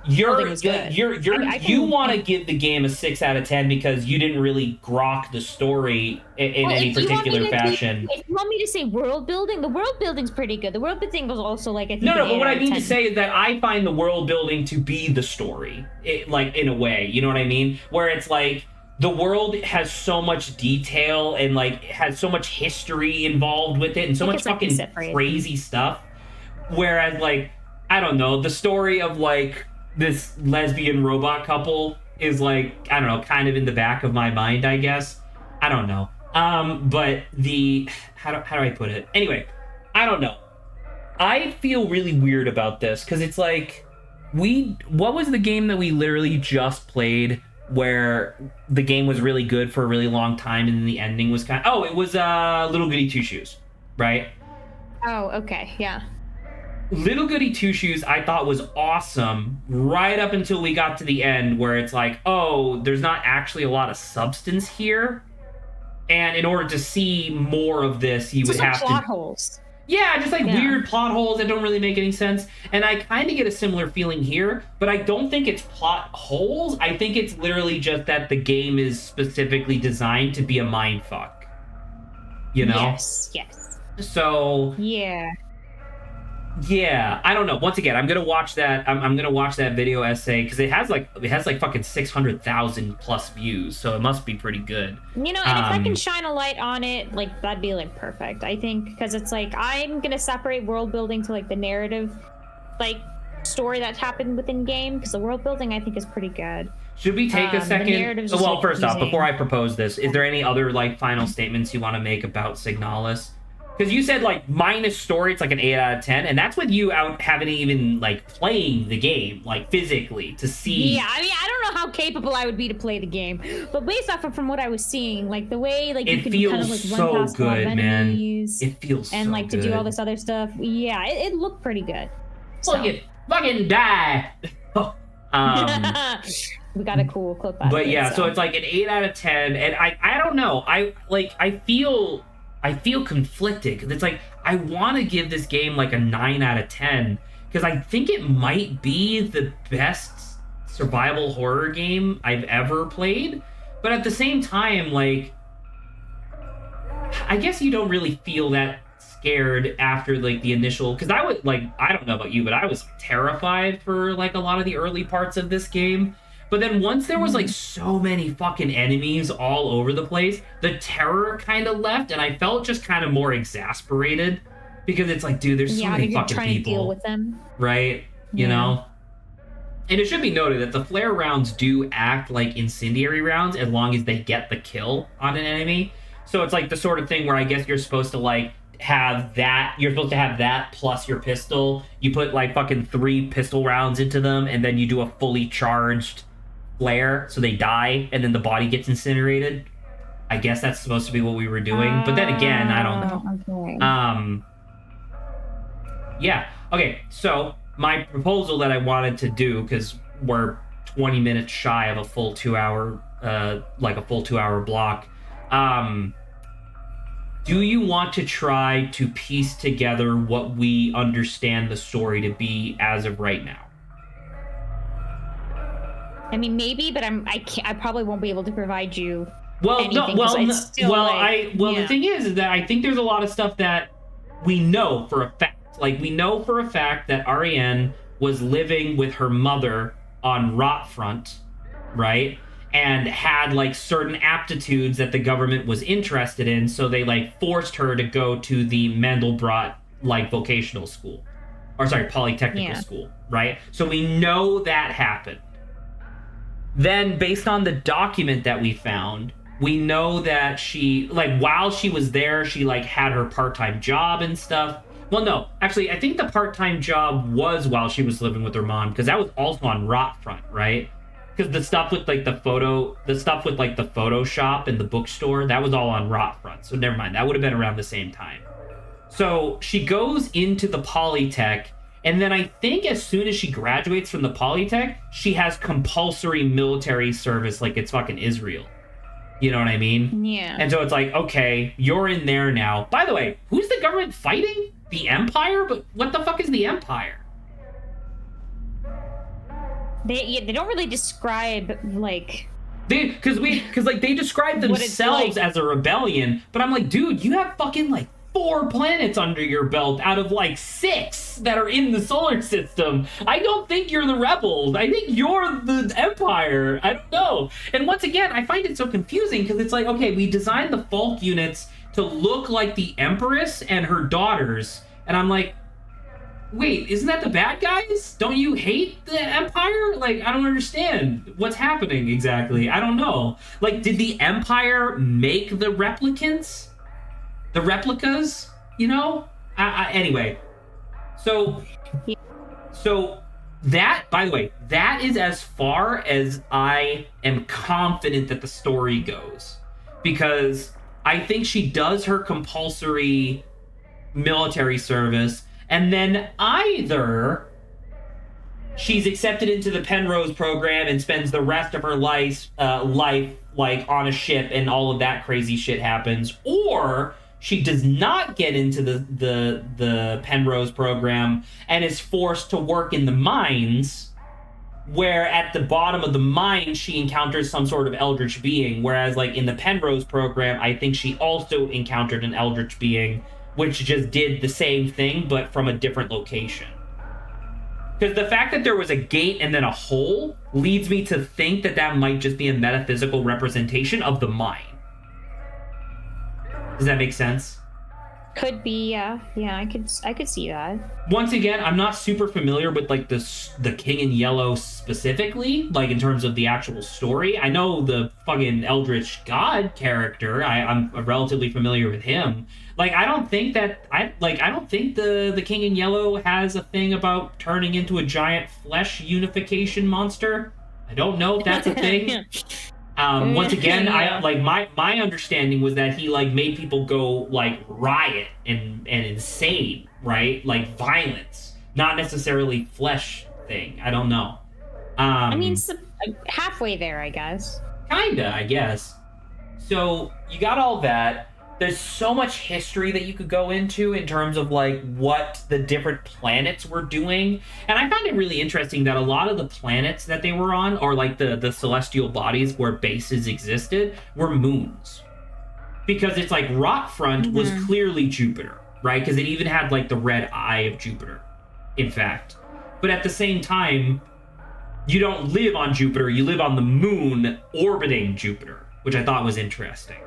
you want to give the game a 6 out of 10 because you didn't really grok the story in any particular fashion. If you want me to say world building, the world building's pretty good. The world building was also like I think no. But what I mean to say is that I find the world building to be the story, like in a way. You know what I mean? Where it's like, the world has so much detail and like has so much history involved with it and so much fucking crazy stuff. Whereas like, I don't know, the story of like this lesbian robot couple is like, I don't know, kind of in the back of my mind, I guess. I don't know. But how do I put it? Anyway, I don't know. I feel really weird about this because it's like, what was the game that we literally just played where the game was really good for a really long time and then the ending was it was Little Goody Two Shoes, right? Oh, okay, yeah. Little Goody Two Shoes I thought was awesome right up until we got to the end where it's like, oh, there's not actually a lot of substance here, and in order to see more of this you would have plot holes. Yeah, just like weird plot holes that don't really make any sense. And I kind of get a similar feeling here, but I don't think it's plot holes. I think it's literally just that the game is specifically designed to be a mindfuck. You know? Yes. So yeah, I don't know. Once again, I'm gonna watch that. I'm gonna watch that video essay because it has like fucking 600,000 plus views, so it must be pretty good. And if I can shine a light on it, like that'd be like perfect. I think because it's like I'm gonna separate world building to like the narrative, like story that happened within game because the world building I think is pretty good. Should we take a second? Well, first off, before I propose this, is there any other like final statements you want to make about Signalis? Because you said, like, minus story, it's like an 8 out of 10, and that's with you out having even, like, playing the game, like, physically, to see. Yeah, I mean, I don't know how capable I would be to play the game, but based off of from what I was seeing, like, the way, like, you can kind of, like, run past so good, man. Enemies, it feels so good. And, like, to do all this other stuff, yeah, it looked pretty good. Fucking die! We got a cool clip out of it. But, yeah, so it's, like, an 8 out of 10, and I don't know, I feel conflicted because it's like I want to give this game like a 9 out of 10 because I think it might be the best survival horror game I've ever played, but at the same time, like, I guess you don't really feel that scared after like the initial, because I would like, I don't know about you, but I was terrified for like a lot of the early parts of this game But then once there was like so many fucking enemies all over the place, the terror kind of left, and I felt just kind of more exasperated because it's like, dude, there's so many you're fucking trying people, to deal with them, right? You know. And it should be noted that the flare rounds do act like incendiary rounds as long as they get the kill on an enemy. So it's like the sort of thing where I guess you're supposed to like have that. You're supposed to have that plus your pistol. You put like fucking 3 pistol rounds into them, and then you do a fully charged flare, so they die, and then the body gets incinerated. I guess that's supposed to be what we were doing. But then again, I don't know. Okay. Yeah. Okay, so my proposal that I wanted to do, because we're 20 minutes shy of a full 2 hour, like a full 2 hour block. Do you want to try to piece together what we understand the story to be as of right now? I mean, maybe, but I probably won't be able to provide you. The thing is that I think there's a lot of stuff that we know for a fact. Like, we know for a fact that Ariane was living with her mother on Rotfront, right? And had, like, certain aptitudes that the government was interested in, so they, like, forced her to go to the Mandelbrot, like, vocational school. Or, sorry, polytechnical school, right? So we know that happened. Then, based on the document that we found, we know that she, like, while she was there, she, like, had her part-time job and stuff. Well, no, actually, I think the part-time job was while she was living with her mom, because that was also on Rotfront, right? Because the stuff with like the Photoshop and the bookstore, that was all on Rotfront. So never mind, that would have been around the same time. So she goes into the Polytech, and then I think as soon as she graduates from the Polytech, she has compulsory military service like it's fucking Israel. You know what I mean? Yeah. And so it's like, okay, you're in there now. By the way, who's the government fighting? The Empire? But what the fuck is the Empire? They don't really describe like because they describe themselves as a rebellion, but I'm like, dude, you have fucking like 4 planets under your belt out of like 6 that are in the solar system. I don't think you're the rebels. I think you're the Empire. I don't know. And once again, I find it so confusing because it's like, okay, we designed the Falk units to look like the Empress and her daughters, and I'm like, wait, isn't that the bad guys? Don't you hate the Empire? Like, I don't understand what's happening exactly. I don't know. Like, did the Empire make the replicants? The replicas? You know? Anyway. So that, by the way, that is as far as I am confident that the story goes. Because I think she does her compulsory military service, and then either she's accepted into the Penrose program and spends the rest of her life like on a ship and all of that crazy shit happens, or she does not get into the Penrose program and is forced to work in the mines, where at the bottom of the mine she encounters some sort of eldritch being, whereas like in the Penrose program I think she also encountered an eldritch being which just did the same thing, but from a different location. Because the fact that there was a gate and then a hole leads me to think that that might just be a metaphysical representation of the mine. Does that make sense? Could be, yeah. Yeah, I could see that. Once again, I'm not super familiar with like the King in Yellow specifically, like in terms of the actual story. I know the fucking Eldritch God character. I'm relatively familiar with him. Like, I don't think the King in Yellow has a thing about turning into a giant flesh unification monster. I don't know if that's a thing. Once again, I like my understanding was that he like made people go like riot and insane, right? Like violence, not necessarily flesh thing. I don't know. I mean, halfway there, I guess. Kinda, I guess. So you got all that. There's so much history that you could go into in terms of like what the different planets were doing. And I found it really interesting that a lot of the planets that they were on, or like the celestial bodies where bases existed, were moons. Because it's like Rotfront was clearly Jupiter, right? Because it even had like the red eye of Jupiter, in fact. But at the same time, you don't live on Jupiter, you live on the moon orbiting Jupiter, which I thought was interesting.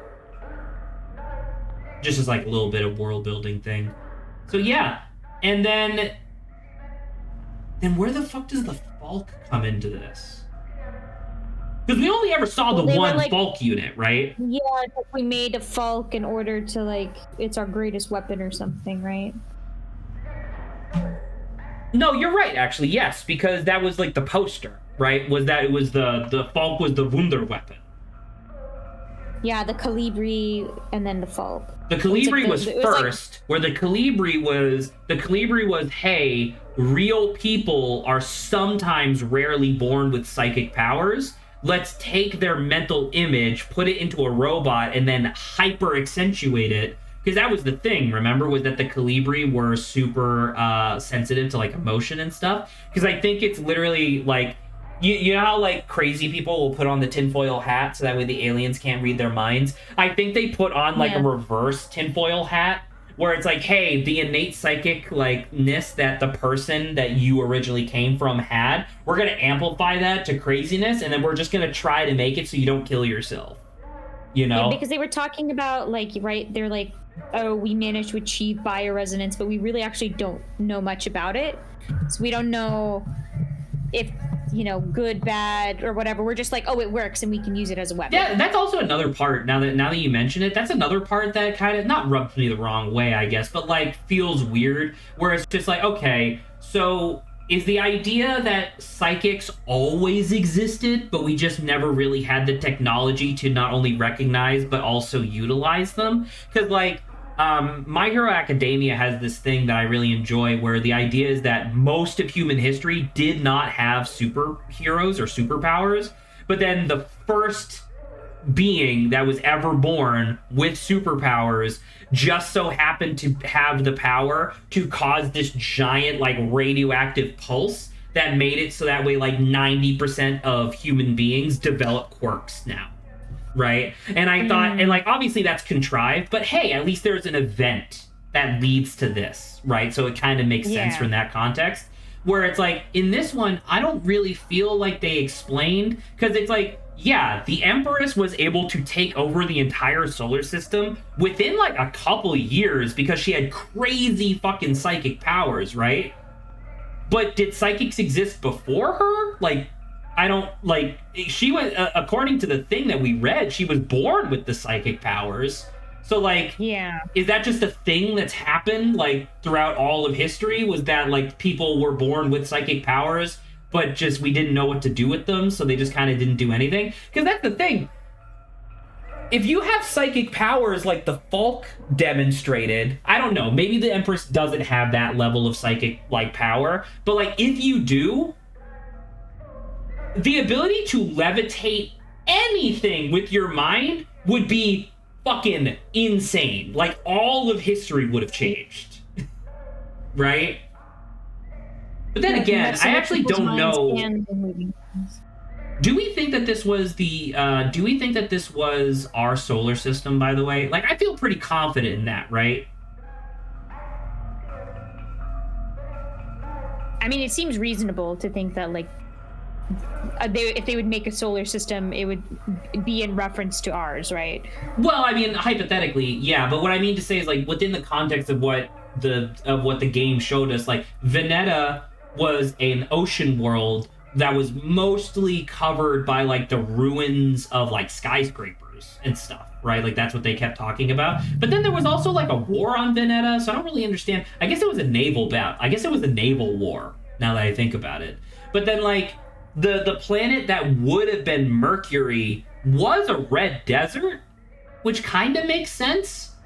Just as like a little bit of world building thing. So yeah, and then where the fuck does the Falk come into this? Because we only ever saw the one like, Falk unit, right? Yeah, we made a Falk in order to like, it's our greatest weapon or something, right? No, you're right, actually, yes, because that was like the poster, right? Was that it was the Falk was the Wunder weapon. Yeah, the Calibri and then the Falk. The Calibri was first, like, where the Calibri was, hey, real people are sometimes rarely born with psychic powers. Let's take their mental image, put it into a robot, and then hyper accentuate it. Because that was the thing, remember, was that the Calibri were super sensitive to like emotion and stuff. Because I think it's literally like, you know how like crazy people will put on the tinfoil hat so that way the aliens can't read their minds? I think they put on like a reverse tinfoil hat where it's like, hey, the innate psychic like-ness that the person that you originally came from had, we're going to amplify that to craziness, and then we're just going to try to make it so you don't kill yourself. You know? Yeah, because they were talking about like, right, they're like, oh, we managed to achieve bioresonance, but we really actually don't know much about it. So we don't know if, you know, good, bad, or whatever. We're just like, oh, it works and we can use it as a weapon. Yeah, that's also another part, now that you mention it, that's another part that kind of, not rubs me the wrong way, I guess, but like feels weird, where it's just like, okay, so is the idea that psychics always existed, but we just never really had the technology to not only recognize, but also utilize them? Because like, My Hero Academia has this thing that I really enjoy where the idea is that most of human history did not have superheroes or superpowers, but then the first being that was ever born with superpowers just so happened to have the power to cause this giant like radioactive pulse that made it so that way like 90% of human beings develop quirks now. Right? And I thought, and like, obviously that's contrived, but hey, at least there's an event that leads to this, right? So it kind of makes sense from that context. Where it's like, in this one, I don't really feel like they explained, because it's like, yeah, the Empress was able to take over the entire solar system within like a couple years because she had crazy fucking psychic powers, right? But did psychics exist before her? Like, I don't, like, she was, according to the thing that we read, she was born with the psychic powers. So, like, is that just a thing that's happened, like, throughout all of history? Was that, like, people were born with psychic powers, but just we didn't know what to do with them, so they just kind of didn't do anything? Because that's the thing. If you have psychic powers like the Falk demonstrated, I don't know, maybe the Empress doesn't have that level of psychic, like, power, but, like, if you do, the ability to levitate anything with your mind would be fucking insane. Like, all of history would have changed. Right? But then again, I actually don't know. Do we think that this was do we think that this was our solar system, by the way? Like, I feel pretty confident in that, right? I mean, it seems reasonable to think that, like, if they would make a solar system, it would be in reference to ours, right? Well, I mean, hypothetically, yeah. But what I mean to say is, like, within the context of what the game showed us, like, Veneta was an ocean world that was mostly covered by like the ruins of like skyscrapers and stuff, right? Like, that's what they kept talking about. But then there was also like a war on Veneta, so I don't really understand. I guess it was a naval battle. I guess it was a naval war, now that I think about it. But then, like, the planet that would have been Mercury was a red desert, which kind of makes sense,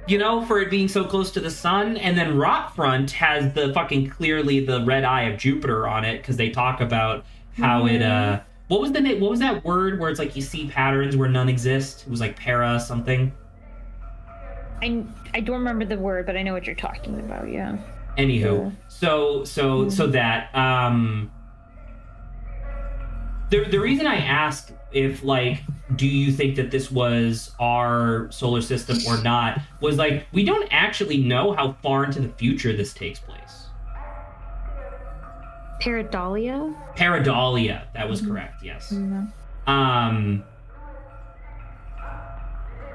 you know, for it being so close to the sun. And then Rotfront has the fucking clearly the red eye of Jupiter on it, because they talk about how it what was that word where it's like you see patterns where none exist? It was like para something. I don't remember the word, but I know what you're talking about. Yeah. Anywho, so that the reason I asked if, like, do you think that this was our solar system or not, was like, we don't actually know how far into the future this takes place. Paradolia? Paradolia. That was correct, yes. Mm-hmm.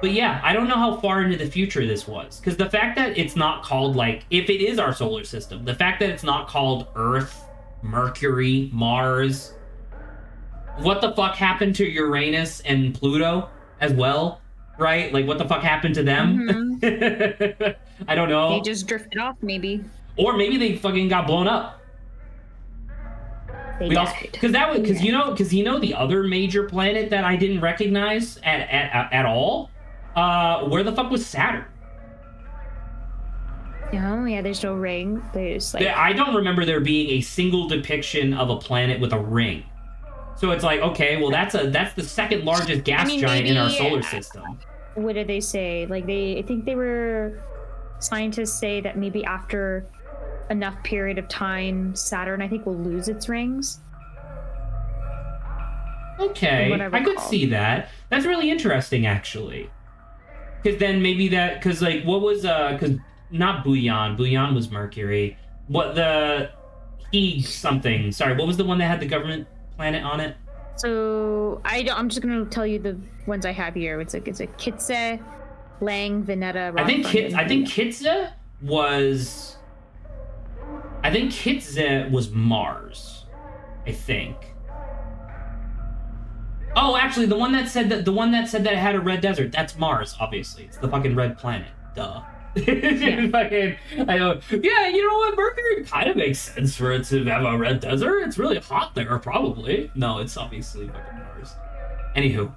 But yeah, I don't know how far into the future this was. Because the fact that it's not called, like, if it is our solar system, the fact that it's not called Earth, Mercury, Mars, what the fuck happened to Uranus and Pluto as well, right? Like, what the fuck happened to them? Mm-hmm. I don't know. They just drifted off, maybe. Or maybe they fucking got blown up. They died. Because you know the other major planet that I didn't recognize at all. Where the fuck was Saturn? Oh yeah, there's no ring. There's like I don't remember there being a single depiction of a planet with a ring. So it's like, okay, well that's the second largest gas giant in our solar system. What did they say? Like I think they were scientists say that maybe after enough period of time, Saturn I think will lose its rings. Okay, I could see that. That's really interesting, actually. Because then maybe because like what was because not Bouillon was Mercury. What something? Sorry, what was the one that had the government planet on it? So I'm just gonna tell you the ones I have here. It's a Kitse, Lang, Veneta. I think Kitse was Mars. I think. Oh, actually, the one that said that it had a red desert, that's Mars, obviously. It's the fucking red planet. Duh. Yeah. Yeah, you know what? Mercury kind of makes sense for it to have a red desert. It's really hot there, probably. No, it's obviously fucking Mars. Anywho.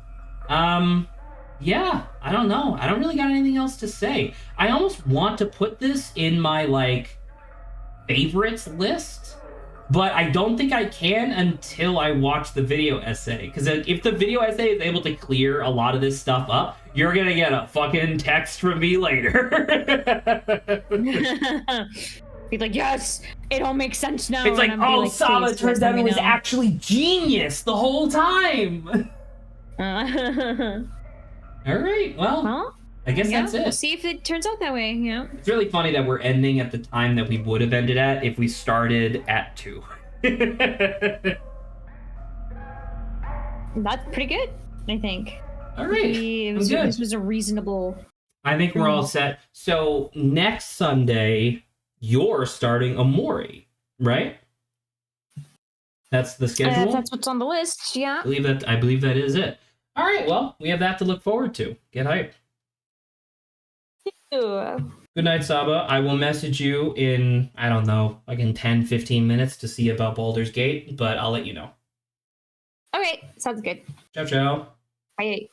Yeah, I don't know. I don't really got anything else to say. I almost want to put this in my, like, favorites list. But I don't think I can until I watch the video essay. Because if the video essay is able to clear a lot of this stuff up, you're going to get a fucking text from me later. Be like, yes, it all makes sense now. It's like, oh, Saba, turns out it was actually genius the whole time. All right, well, I guess that's it. We'll see if it turns out that way, yeah. It's really funny that we're ending at the time that we would have ended at if we started at 2. That's pretty good, I think. All right, This was a reasonable... I think we're all set. So next Sunday, you're starting Omori, right? That's the schedule? That's what's on the list, yeah. I believe that is it. All right, well, we have that to look forward to. Get hyped. Good night, Saba. I will message you in, I don't know, like in 10, 15 minutes to see about Baldur's Gate, but I'll let you know. All right, sounds good. Ciao, ciao. Bye.